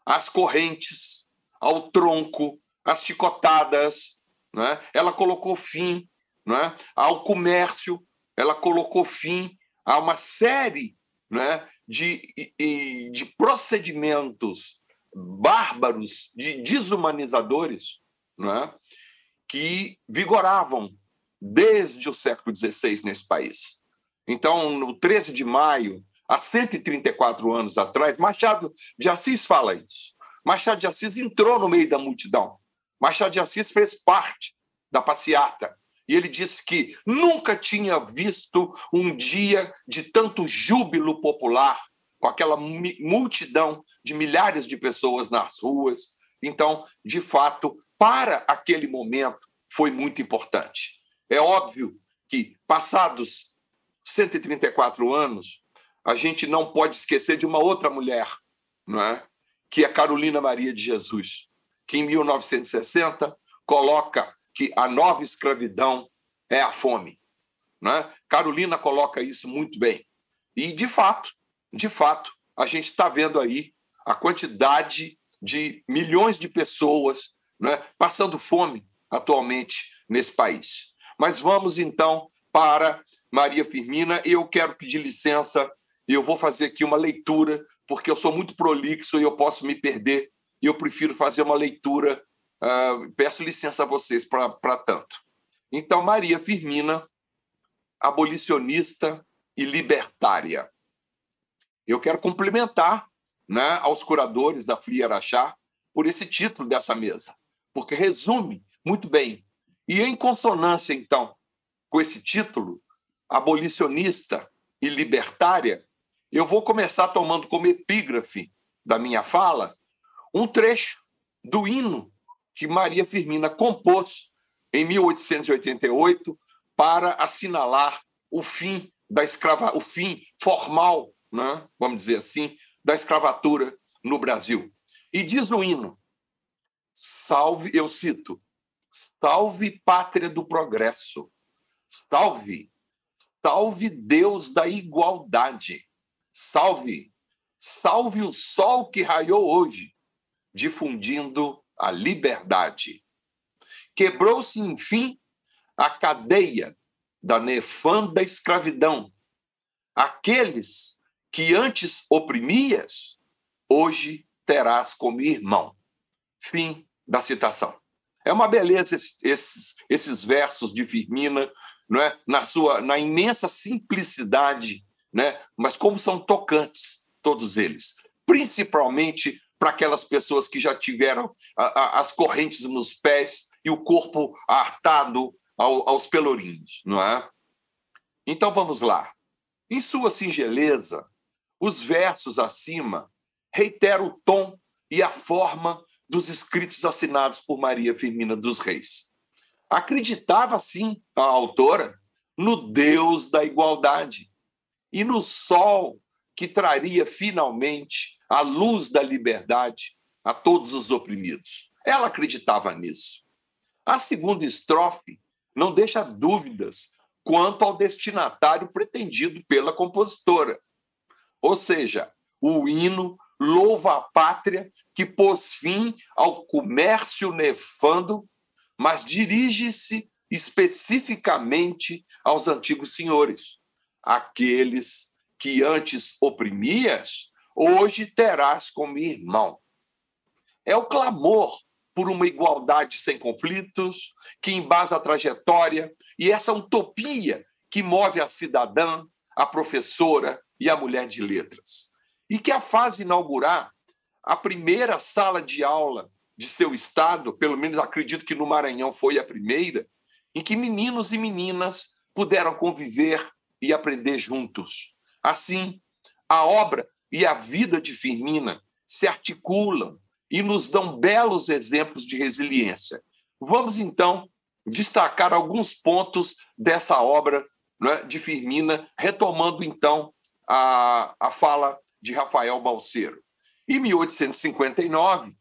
às correntes, ao tronco, às chicotadas, né? Ela colocou fim, né, ao comércio, ela colocou fim a uma série, né, de procedimentos bárbaros, desumanizadores, né, que vigoravam desde o século XVI nesse país. Então, no 13 de maio, há 134 anos atrás, Machado de Assis fala isso. Machado de Assis entrou no meio da multidão. Machado de Assis fez parte da passeata. E ele disse que nunca tinha visto um dia de tanto júbilo popular, com aquela multidão de milhares de pessoas nas ruas. Então, de fato, para aquele momento, foi muito importante. É óbvio que, passados 134 anos, a gente não pode esquecer de uma outra mulher, não é? Que é Carolina Maria de Jesus, que em 1960 coloca que a nova escravidão é a fome, né? Carolina coloca isso muito bem. E, de fato, a gente está vendo aí a quantidade de milhões de pessoas, né, passando fome atualmente nesse país. Mas vamos, então, para Maria Firmina. Eu quero pedir licença e eu vou fazer aqui uma leitura, porque eu sou muito prolixo e eu posso me perder, e eu prefiro fazer uma leitura. Peço licença a vocês para tanto. Então, Maria Firmina, abolicionista e libertária. Eu quero cumprimentar, né, aos curadores da FLI Araxá por esse título dessa mesa, porque resume muito bem. E em consonância, então, com esse título, abolicionista e libertária, eu vou começar tomando como epígrafe da minha fala um trecho do hino que Maria Firmina compôs em 1888 para assinalar o fim o fim formal, né, vamos dizer assim, da escravatura no Brasil. E diz o hino, salve, eu cito, salve pátria do progresso, salve, salve Deus da igualdade, salve, salve o sol que raiou hoje, difundindo a liberdade. Quebrou-se, enfim, a cadeia da nefanda escravidão. Aqueles que antes oprimias, hoje terás como irmão. Fim da citação. É uma beleza esses versos de Firmina, não é? Na imensa simplicidade, né? Mas como são tocantes todos eles, principalmente para aquelas pessoas que já tiveram as correntes nos pés e o corpo atado aos pelourinhos, não é? Então vamos lá. Em sua singeleza, os versos acima reiteram o tom e a forma dos escritos assinados por Maria Firmina dos Reis. Acreditava, sim, a autora, no Deus da igualdade e no sol que traria finalmente a luz da liberdade a todos os oprimidos. Ela acreditava nisso. A segunda estrofe não deixa dúvidas quanto ao destinatário pretendido pela compositora. Ou seja, o hino louva a pátria que pôs fim ao comércio nefando, mas dirige-se especificamente aos antigos senhores, aqueles que antes oprimias, hoje terás como irmão. É o clamor por uma igualdade sem conflitos, que embasa a trajetória, e essa utopia que move a cidadã, a professora e a mulher de letras. E que a faz inaugurar a primeira sala de aula de seu estado, pelo menos acredito que no Maranhão foi a primeira, em que meninos e meninas puderam conviver e aprender juntos. Assim, a obra e a vida de Firmina se articulam e nos dão belos exemplos de resiliência. Vamos, então, destacar alguns pontos dessa obra, né, de Firmina, retomando, então, a fala de Rafael Balseiro. Em 1859,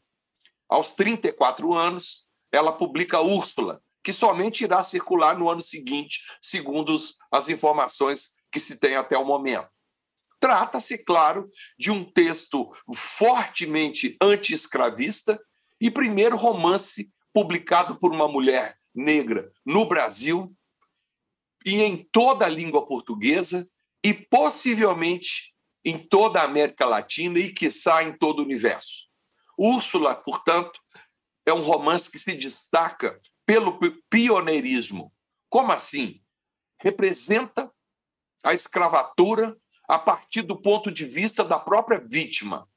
aos 34 anos, ela publica Úrsula, que somente irá circular no ano seguinte, segundo as informações que se tem até o momento. Trata-se, claro, de um texto fortemente anti-escravista e primeiro romance publicado por uma mulher negra no Brasil e em toda a língua portuguesa e possivelmente em toda a América Latina e, quiçá, em todo o universo. Úrsula, portanto, é um romance que se destaca pelo pioneirismo. Como assim? Representa a escravatura a partir do ponto de vista da própria vítima.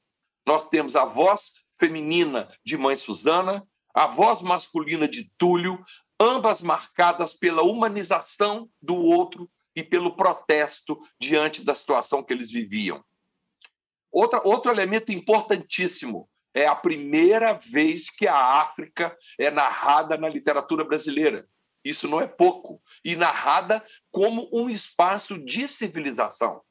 Nós temos a voz feminina de Mãe Susana, a voz masculina de Túlio, ambas marcadas pela humanização do outro e pelo protesto diante da situação que eles viviam. Outro elemento importantíssimo é a primeira vez que a África é narrada na literatura brasileira. Isso não é pouco. E narrada como um espaço de civilização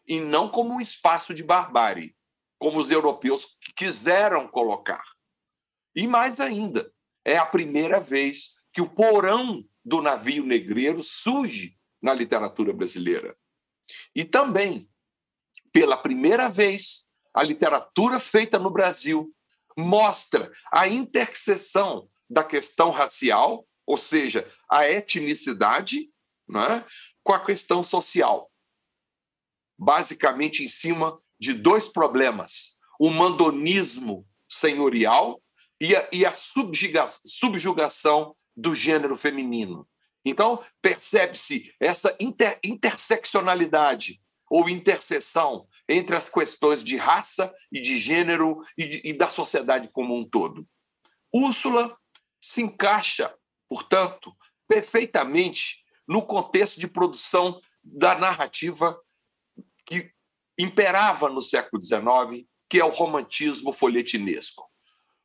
e não como um espaço de barbárie, como os europeus quiseram colocar. E mais ainda, é a primeira vez que o porão do navio negreiro surge na literatura brasileira. E também, pela primeira vez, a literatura feita no Brasil mostra a interseção da questão racial, ou seja, a etnicidade, né, com a questão social. Basicamente em cima de dois problemas: o mandonismo senhorial e a subjugação do gênero feminino. Então, percebe-se essa interseccionalidade ou interseção entre as questões de raça e de gênero e da sociedade como um todo. Úrsula se encaixa, portanto, perfeitamente no contexto de produção da narrativa que imperava no século XIX, que é o romantismo folhetinesco.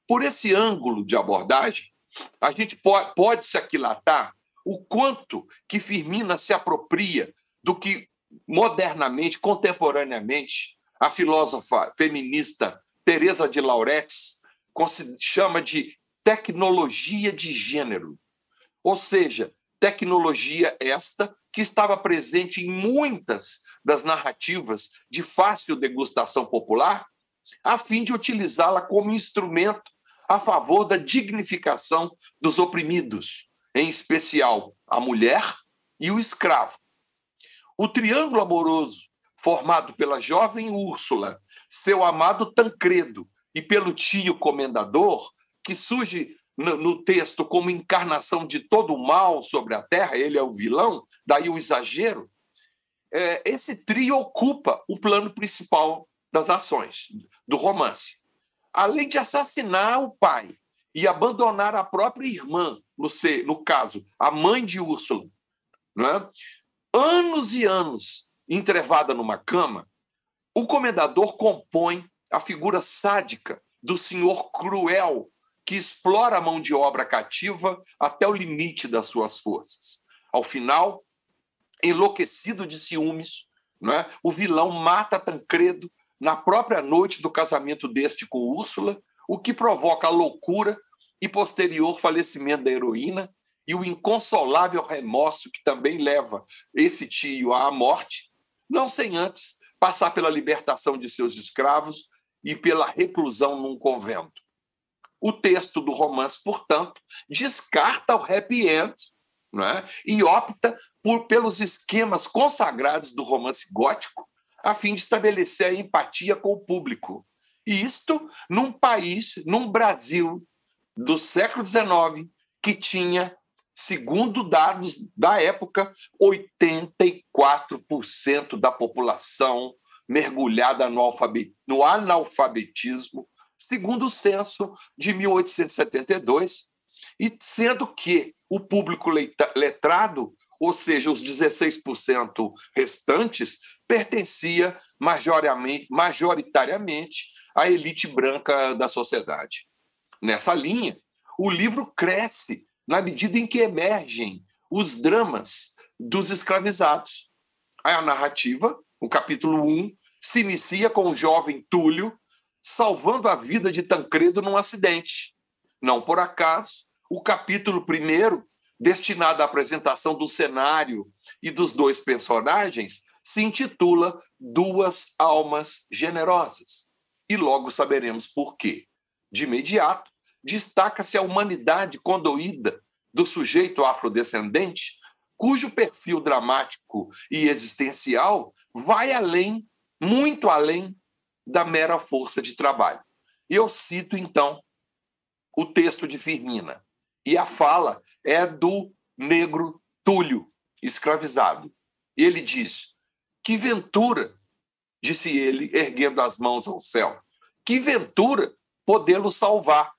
Por esse ângulo de abordagem, a gente pode se aquilatar o quanto que Firmina se apropria do que modernamente, contemporaneamente, a filósofa feminista Teresa de Lauretis chama de tecnologia de gênero. Ou seja, tecnologia esta que estava presente em muitas das narrativas de fácil degustação popular, a fim de utilizá-la como instrumento a favor da dignificação dos oprimidos, em especial a mulher e o escravo. O triângulo amoroso, formado pela jovem Úrsula, seu amado Tancredo e pelo tio comendador, que surge no texto como encarnação de todo o mal sobre a terra, ele é o vilão, daí o exagero, esse trio ocupa o plano principal das ações, do romance. Além de assassinar o pai e abandonar a própria irmã, no caso, a mãe de Úrsula, não é? Anos e anos entrevada numa cama, o comendador compõe a figura sádica do senhor cruel que explora a mão de obra cativa até o limite das suas forças. Ao final, enlouquecido de ciúmes, não é? O vilão mata Tancredo na própria noite do casamento deste com Úrsula, o que provoca a loucura e posterior falecimento da heroína e o inconsolável remorso que também leva esse tio à morte, não sem antes passar pela libertação de seus escravos e pela reclusão num convento. O texto do romance, portanto, descarta o happy end, não é? E opta pelos esquemas consagrados do romance gótico a fim de estabelecer a empatia com o público. E isto num país, num Brasil do século XIX, que tinha, segundo dados da época, 84% da população mergulhada no analfabetismo, segundo o censo de 1872, e sendo que o público letrado, ou seja, os 16% restantes, pertencia majoritariamente à elite branca da sociedade. Nessa linha, o livro cresce na medida em que emergem os dramas dos escravizados. A narrativa, o capítulo 1, se inicia com o jovem Túlio salvando a vida de Tancredo num acidente. Não por acaso, o capítulo 1, destinado à apresentação do cenário e dos dois personagens, se intitula Duas Almas Generosas. E logo saberemos por quê. De imediato, destaca-se a humanidade condoída do sujeito afrodescendente, cujo perfil dramático e existencial vai além, muito além, da mera força de trabalho. Eu cito, então, o texto de Firmina, e a fala é do negro Túlio, escravizado. Ele diz: que ventura, disse ele, erguendo as mãos ao céu, que ventura podê-lo salvar.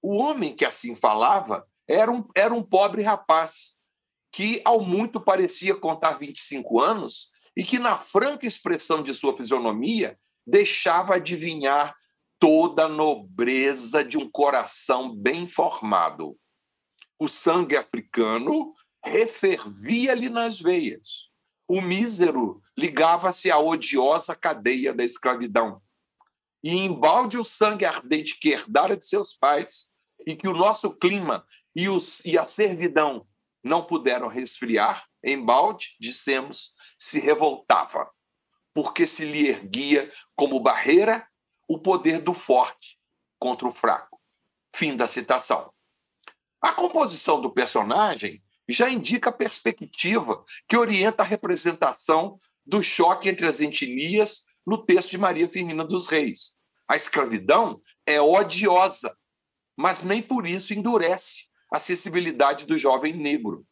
O homem que assim falava era um pobre rapaz que, ao muito, parecia contar 25 anos e que, na franca expressão de sua fisionomia, deixava adivinhar toda a nobreza de um coração bem formado. O sangue africano refervia-lhe nas veias. O mísero ligava-se à odiosa cadeia da escravidão. E embalde o sangue ardente que herdara de seus pais e que o nosso clima e a servidão não puderam resfriar, embalde, dissemos, se revoltava, porque se lhe erguia como barreira o poder do forte contra o fraco. Fim da citação. A composição do personagem já indica a perspectiva que orienta a representação do choque entre as etnias no texto de Maria Firmina dos Reis. A escravidão é odiosa, mas nem por isso endurece a sensibilidade do jovem negro.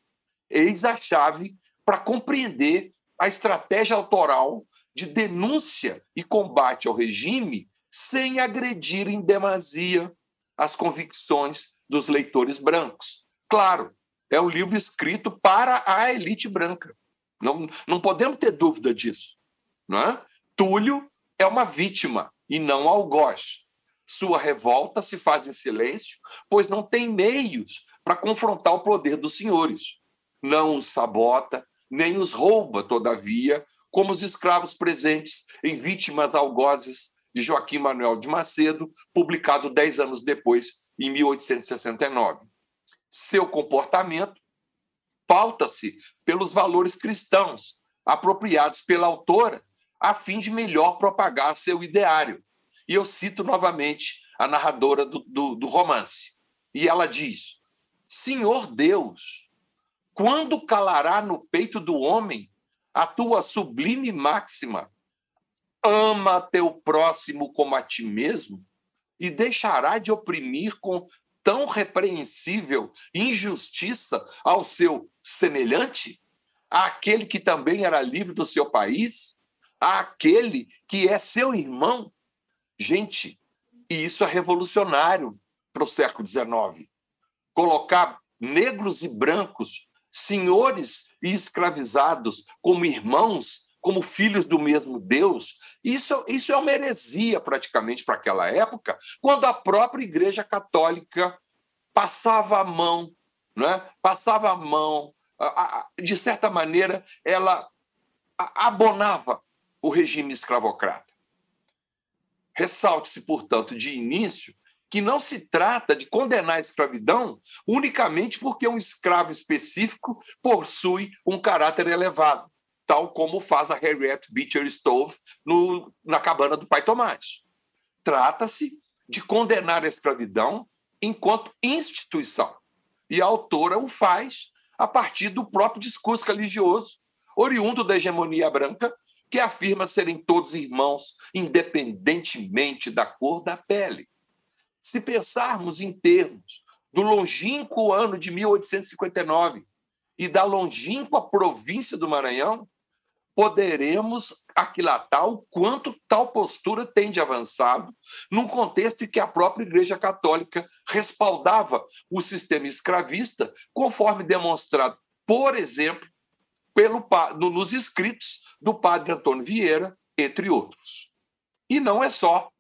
Eis a chave para compreender a estratégia autoral de denúncia e combate ao regime sem agredir em demasia as convicções dos leitores brancos. Claro, é um livro escrito para a elite branca. Não podemos ter dúvida disso. Não é? Túlio é uma vítima e não algoz. Sua revolta se faz em silêncio, pois não tem meios para confrontar o poder dos senhores. Não os sabota, nem os rouba, todavia, como os escravos presentes em Vítimas Algozes, de Joaquim Manuel de Macedo, publicado 10 anos depois, em 1869. Seu comportamento pauta-se pelos valores cristãos, apropriados pela autora, a fim de melhor propagar seu ideário. E eu cito novamente a narradora do romance. E ela diz: Senhor Deus, quando calará no peito do homem a tua sublime máxima, ama teu próximo como a ti mesmo, e deixará de oprimir com tão repreensível injustiça ao seu semelhante, àquele que também era livre do seu país, àquele que é seu irmão? Gente, e isso é revolucionário para o século XIX. Colocar negros e brancos, senhores e escravizados, como irmãos, como filhos do mesmo Deus, isso é uma heresia praticamente para aquela época, quando a própria Igreja Católica passava a mão, né? Passava a mão, de certa maneira, ela abonava o regime escravocrata. Ressalte-se, portanto, de início, que não se trata de condenar a escravidão unicamente porque um escravo específico possui um caráter elevado, tal como faz a Harriet Beecher Stowe na Cabana do Pai Tomás. Trata-se de condenar a escravidão enquanto instituição. E a autora o faz a partir do próprio discurso religioso, oriundo da hegemonia branca, que afirma serem todos irmãos, independentemente da cor da pele. Se pensarmos em termos do longínquo ano de 1859 e da longínqua província do Maranhão, poderemos aquilatar o quanto tal postura tem de avançado num contexto em que a própria Igreja Católica respaldava o sistema escravista, conforme demonstrado, por exemplo, nos escritos do padre Antônio Vieira, entre outros. E não é só.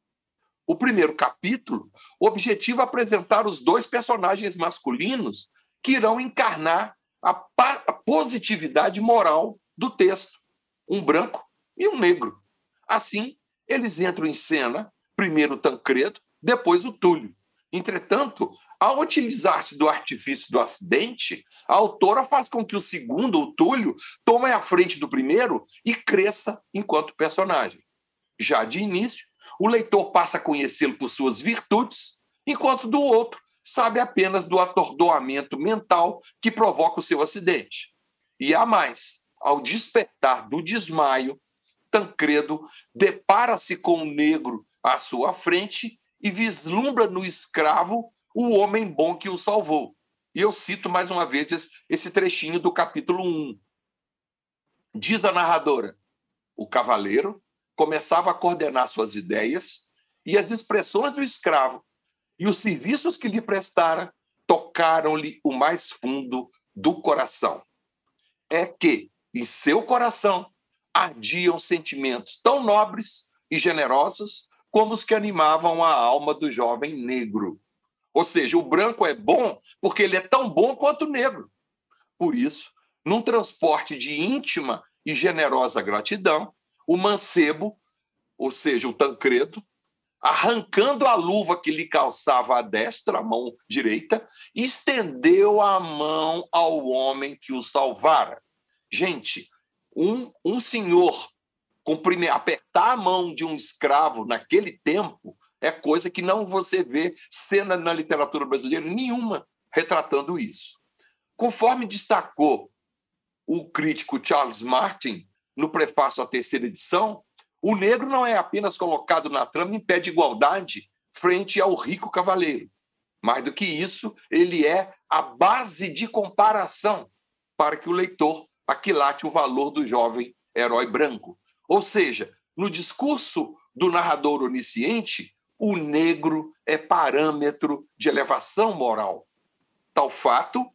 O primeiro capítulo objetiva apresentar os dois personagens masculinos que irão encarnar a positividade moral do texto, um branco e um negro. Assim, eles entram em cena, primeiro o Tancredo, depois o Túlio. Entretanto, ao utilizar-se do artifício do acidente, a autora faz com que o segundo, o Túlio, tome a frente do primeiro e cresça enquanto personagem. Já de início, o leitor passa a conhecê-lo por suas virtudes, enquanto do outro sabe apenas do atordoamento mental que provoca o seu acidente. E há mais. Ao despertar do desmaio, Tancredo depara-se com o negro à sua frente e vislumbra no escravo o homem bom que o salvou. E eu cito mais uma vez esse trechinho do capítulo 1. Diz a narradora: o cavaleiro começava a coordenar suas ideias e as expressões do escravo, e os serviços que lhe prestara tocaram-lhe o mais fundo do coração. É que, em seu coração, ardiam sentimentos tão nobres e generosos como os que animavam a alma do jovem negro. Ou seja, o branco é bom porque ele é tão bom quanto o negro. Por isso, num transporte de íntima e generosa gratidão, o mancebo, ou seja, o Tancredo, arrancando a luva que lhe calçava a destra, a mão direita, estendeu a mão ao homem que o salvara. Gente, um senhor apertar a mão de um escravo naquele tempo é coisa que não você vê cena na literatura brasileira nenhuma retratando isso. Conforme destacou o crítico Charles Martin no prefácio à terceira edição, o negro não é apenas colocado na trama em pé de igualdade frente ao rico cavaleiro. Mais do que isso, ele é a base de comparação para que o leitor aquilate o valor do jovem herói branco. Ou seja, no discurso do narrador onisciente, o negro é parâmetro de elevação moral. Tal fato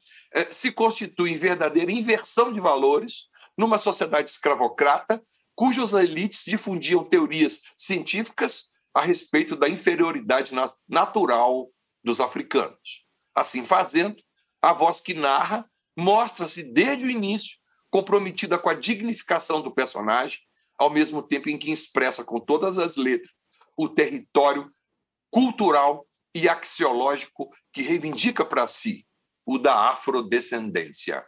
se constitui em verdadeira inversão de valores numa sociedade escravocrata cujas elites difundiam teorias científicas a respeito da inferioridade natural dos africanos. Assim fazendo, a voz que narra mostra-se desde o início comprometida com a dignificação do personagem, ao mesmo tempo em que expressa com todas as letras o território cultural e axiológico que reivindica para si, o da afrodescendência.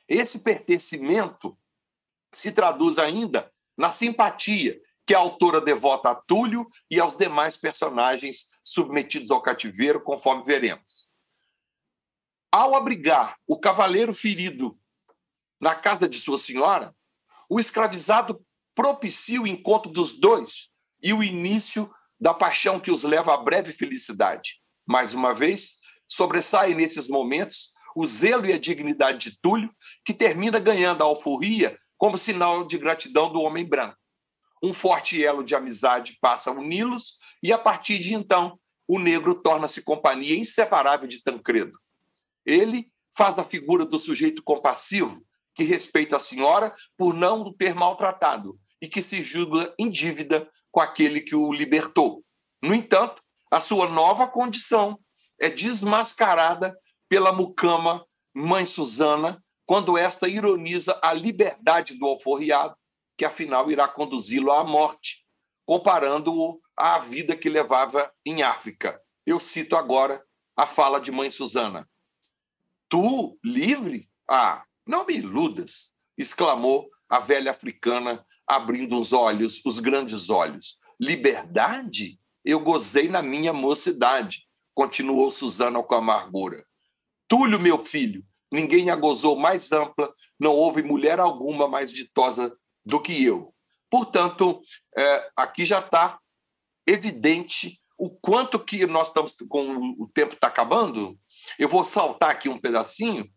Esse pertencimento se traduz ainda na simpatia que a autora devota a Túlio e aos demais personagens submetidos ao cativeiro, conforme veremos. Ao abrigar o cavaleiro ferido na casa de sua senhora, o escravizado propicia o encontro dos dois e o início da paixão que os leva à breve felicidade. Mais uma vez, sobressai nesses momentos o zelo e a dignidade de Túlio, que termina ganhando a alforria como sinal de gratidão do homem branco. Um forte elo de amizade passa a uni-los e, a partir de então, o negro torna-se companhia inseparável de Tancredo. Ele faz a figura do sujeito compassivo, que respeita a senhora por não o ter maltratado e que se julga em dívida com aquele que o libertou. No entanto, a sua nova condição é desmascarada pela mucama Mãe Susana, quando esta ironiza a liberdade do alforriado, que afinal irá conduzi-lo à morte, comparando-o à vida que levava em África. Eu cito agora a fala de Mãe Susana. Tu, livre? Ah, não me iludas, exclamou a velha africana, abrindo os grandes olhos. Liberdade? Eu gozei na minha mocidade, continuou Susana com amargura. Túlio, meu filho, ninguém a gozou mais ampla, não houve mulher alguma mais ditosa do que eu. Portanto, aqui já está evidente o quanto que nós estamos com o tempo está acabando. Eu vou saltar aqui um pedacinho.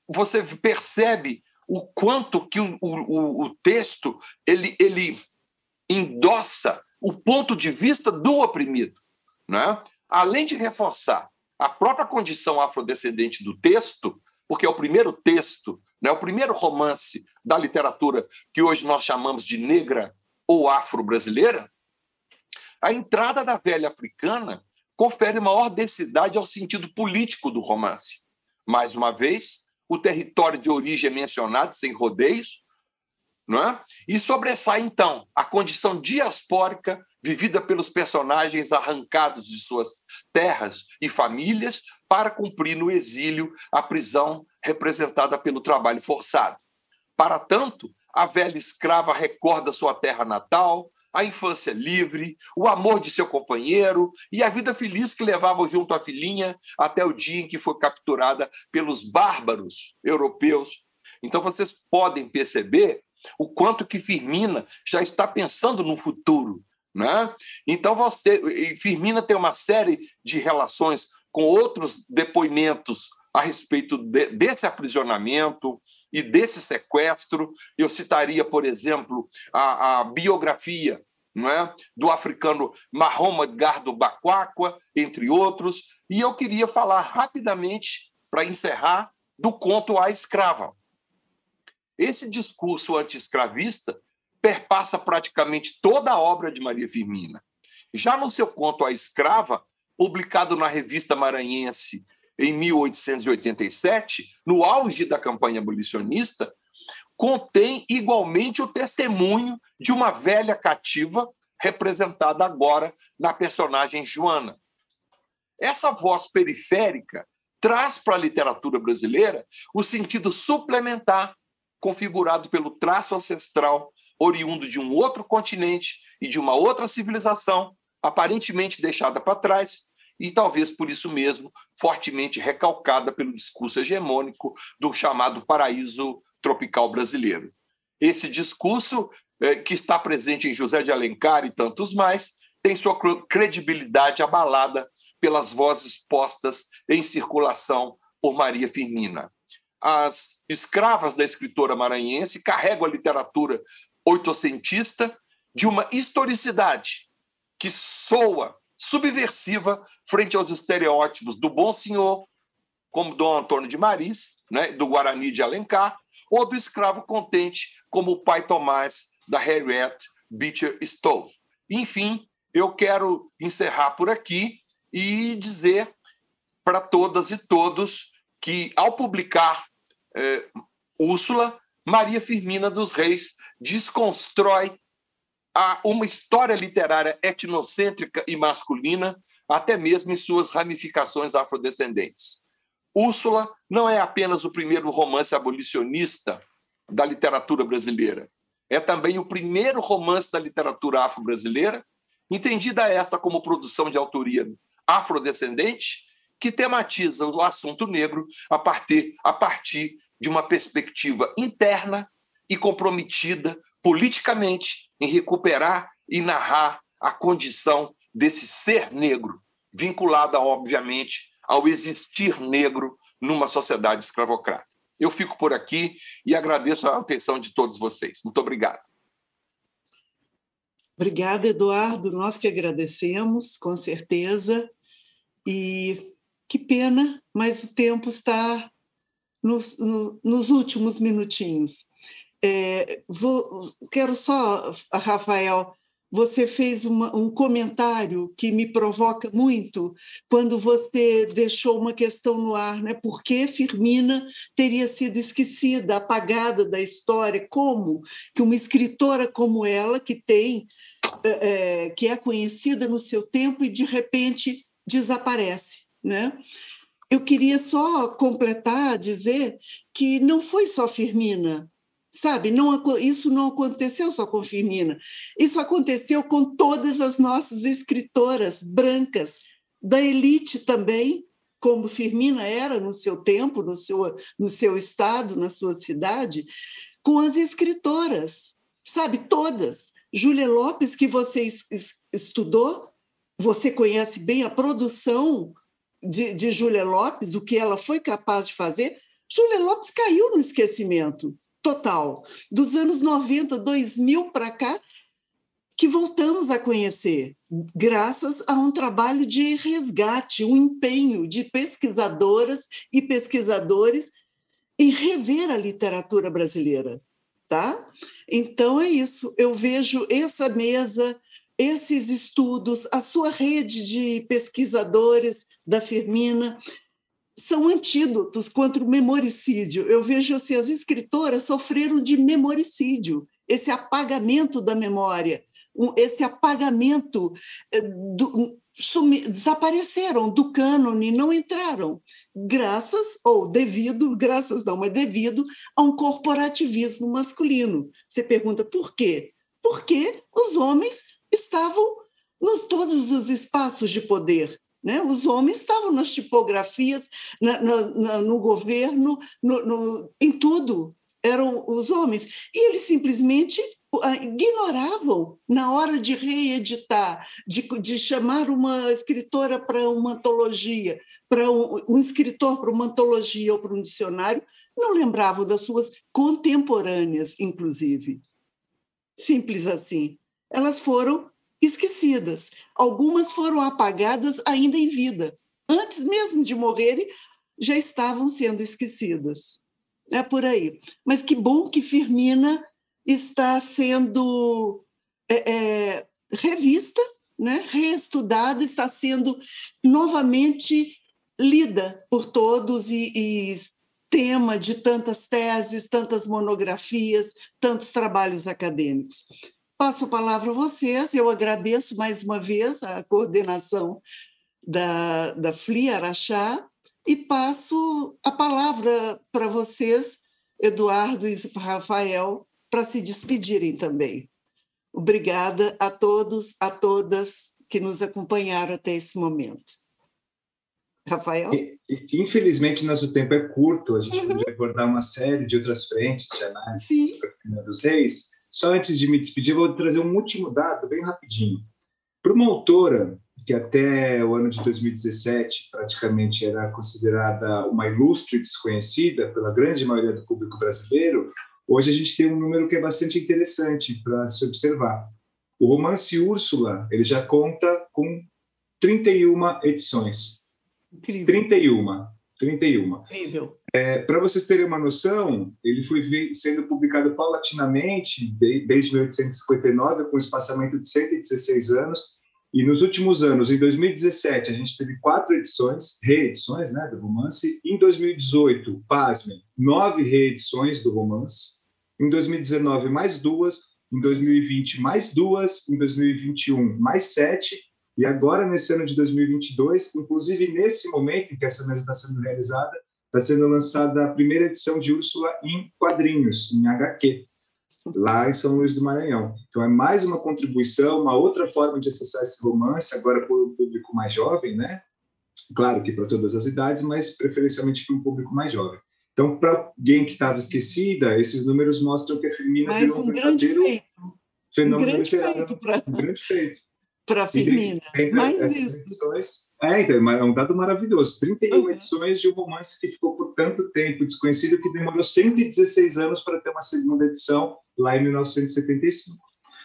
Você percebe o quanto que o texto ele endossa o ponto de vista do oprimido, né? Além de reforçar a própria condição afrodescendente do texto, porque é o primeiro texto, né, o primeiro romance da literatura que hoje nós chamamos de negra ou afro-brasileira, a entrada da velha africana confere maior densidade ao sentido político do romance. Mais uma vez, o território de origem é mencionado sem rodeios, não é? E sobressai, então, a condição diaspórica vivida pelos personagens arrancados de suas terras e famílias para cumprir no exílio a prisão representada pelo trabalho forçado. Para tanto, a velha escrava recorda sua terra natal, a infância livre, o amor de seu companheiro e a vida feliz que levava junto à filhinha até o dia em que foi capturada pelos bárbaros europeus. Então, vocês podem perceber o quanto que Firmina já está pensando no futuro, né? Então, Firmina tem uma série de relações com outros depoimentos a respeito desse aprisionamento e desse sequestro. Eu citaria, por exemplo, a biografia, não é, do africano Mahoma Gardo Bakwakwa, entre outros, e eu queria falar rapidamente, para encerrar, do conto A Escrava. Esse discurso anti-escravista perpassa praticamente toda a obra de Maria Firmina. Já no seu conto A Escrava, publicado na Revista Maranhense em 1887, no auge da campanha abolicionista, contém igualmente o testemunho de uma velha cativa, representada agora na personagem Joana. Essa voz periférica traz para a literatura brasileira o sentido suplementar configurado pelo traço ancestral oriundo de um outro continente e de uma outra civilização, aparentemente deixada para trás, e talvez por isso mesmo fortemente recalcada pelo discurso hegemônico do chamado paraíso tropical brasileiro. Esse discurso, que está presente em José de Alencar e tantos mais, tem sua credibilidade abalada pelas vozes postas em circulação por Maria Firmina. As escravas da escritora maranhense carregam a literatura oitocentista de uma historicidade que soa subversiva frente aos estereótipos do bom senhor, como Dom Antônio de Maris, né, do Guarani de Alencar, ou do escravo contente, como o pai Tomás, da Harriet Beecher Stowe. Enfim, eu quero encerrar por aqui e dizer para todas e todos que, ao publicar Úrsula, Maria Firmina dos Reis desconstrói uma história literária etnocêntrica e masculina, até mesmo em suas ramificações afrodescendentes. Úrsula não é apenas o primeiro romance abolicionista da literatura brasileira, é também o primeiro romance da literatura afro-brasileira, entendida esta como produção de autoria afrodescendente, que tematiza o assunto negro a partir de uma perspectiva interna e comprometida politicamente em recuperar e narrar a condição desse ser negro, vinculada, obviamente, ao existir negro numa sociedade escravocrata. Eu fico por aqui e agradeço a atenção de todos vocês. Muito obrigado. Obrigada, Eduardo. Nós que agradecemos, com certeza. E que pena, mas o tempo está nos últimos minutinhos. Quero só, Rafael, você fez um comentário que me provoca muito quando você deixou uma questão no ar, né? Por que Firmina teria sido esquecida, apagada da história? Como que uma escritora como ela, que é conhecida no seu tempo e, de repente, desaparece, né? Eu queria só completar, dizer que não foi só Firmina, sabe? Isso não aconteceu só com Firmina, isso aconteceu com todas as nossas escritoras brancas, da elite também, como Firmina era no seu tempo, no seu estado, na sua cidade, com as escritoras, sabe? Todas. Júlia Lopes, que você estudou, você conhece bem a produção de Júlia Lopes, do que ela foi capaz de fazer. Júlia Lopes caiu no esquecimento total. Dos anos 90, 2000 para cá, que voltamos a conhecer, graças a um trabalho de resgate, um empenho de pesquisadoras e pesquisadores em rever a literatura brasileira. Tá? Então, é isso. Eu vejo essa mesa, esses estudos, a sua rede de pesquisadores da Firmina, são antídotos contra o memoricídio. Eu vejo assim, as escritoras sofreram de memoricídio, esse apagamento da memória, esse apagamento desapareceram do cânone, não entraram, devido a um corporativismo masculino. Você pergunta por quê? Porque os homens estavam todos os espaços de poder, né? Os homens estavam nas tipografias, no governo, em tudo. Eram os homens. E eles simplesmente ignoravam na hora de reeditar, de chamar uma escritora para uma antologia, para um escritor para uma antologia ou para um dicionário, não lembravam das suas contemporâneas, inclusive. Simples assim. Elas foram esquecidas. Algumas foram apagadas ainda em vida. Antes mesmo de morrerem, já estavam sendo esquecidas. É por aí. Mas que bom que Firmina está sendo revista, né? Reestudada, está sendo novamente lida por todos e tema de tantas teses, tantas monografias, tantos trabalhos acadêmicos. Passo a palavra a vocês, eu agradeço mais uma vez a coordenação da FLI Araxá e passo a palavra para vocês, Eduardo e Rafael, para se despedirem também. Obrigada a todos, a todas que nos acompanharam até esse momento. Rafael? Infelizmente, nosso tempo é curto, a gente poderia abordar uma série de outras frentes de análise sobre a Firmina dos Reis. Só antes de me despedir, eu vou trazer um último dado, bem rapidinho. Para uma autora que até o ano de 2017 praticamente era considerada uma ilustre desconhecida pela grande maioria do público brasileiro, hoje a gente tem um número que é bastante interessante para se observar. O romance Úrsula, ele já conta com 31 edições. Incrível. 31. 31. Incrível. Para vocês terem uma noção, ele foi sendo publicado paulatinamente desde 1859, com um espaçamento de 116 anos, e nos últimos anos, em 2017, a gente teve 4 reedições, né, do romance. Em 2018, pasmem, 9 reedições do romance. Em 2019, mais 2. Em 2020, mais 2. Em 2021, mais 7. E agora, nesse ano de 2022, inclusive nesse momento em que essa mesa está sendo realizada, está sendo lançada a primeira edição de Úrsula em quadrinhos, em HQ, lá em São Luís do Maranhão. Então, é mais uma contribuição, uma outra forma de acessar esse romance, agora para o público mais jovem, né? Claro que para todas as idades, mas preferencialmente para um público mais jovem. Então, para alguém que estava esquecida, esses números mostram que a Firmina virou um verdadeiro fenômeno literário. Um grande feito. Para a Firmina. Então, é um dado maravilhoso. 31 edições de um romance que ficou por tanto tempo desconhecido, que demorou 116 anos para ter uma segunda edição, lá em 1975.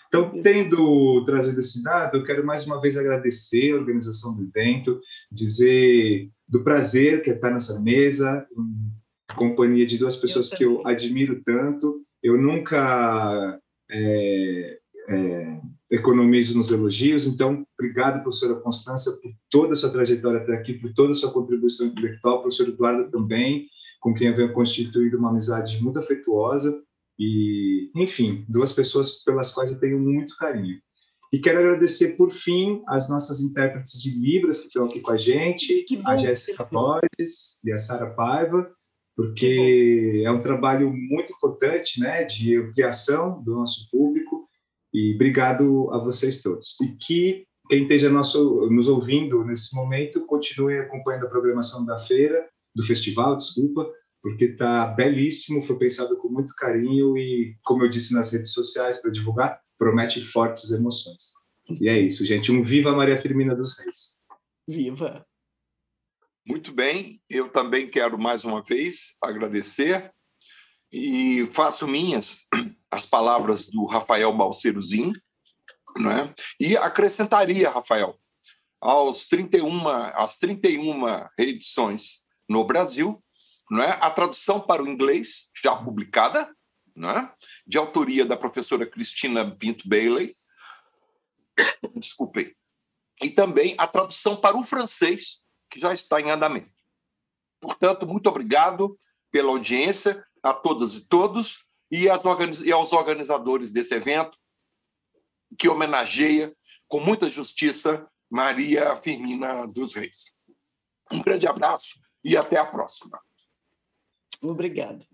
Então, tendo trazido esse dado, eu quero mais uma vez agradecer a organização do evento, dizer do prazer que é estar nessa mesa, em companhia de 2 pessoas que eu admiro tanto. Eu nunca economizo nos elogios, então, obrigado, professora Constância, por toda a sua trajetória até aqui, por toda a sua contribuição intelectual, professor Eduardo também, com quem eu venho constituído uma amizade muito afetuosa, e, enfim, 2 pessoas pelas quais eu tenho muito carinho. E quero agradecer, por fim, as nossas intérpretes de Libras que estão aqui com a gente, a Jéssica Borges e a Sara Paiva, porque é um trabalho muito importante, né, de ampliação do nosso público. E obrigado a vocês todos. E que quem esteja nos ouvindo nesse momento continue acompanhando a programação da feira, do festival, desculpa, porque está belíssimo, foi pensado com muito carinho e, como eu disse nas redes sociais para divulgar, promete fortes emoções. E é isso, gente. Um viva Maria Firmina dos Reis. Viva! Muito bem, eu também quero mais uma vez agradecer e faço minhas as palavras do Rafael Balceruzin, né? E acrescentaria, Rafael, às 31 reedições no Brasil, né? A tradução para o inglês, já publicada, né? De autoria da professora Cristina Pinto Bailey, desculpem, e também a tradução para o francês, que já está em andamento. Portanto, muito obrigado pela audiência, a todas e todos, e aos organizadores desse evento, que homenageia, com muita justiça, Maria Firmina dos Reis. Um grande abraço e até a próxima. Obrigada.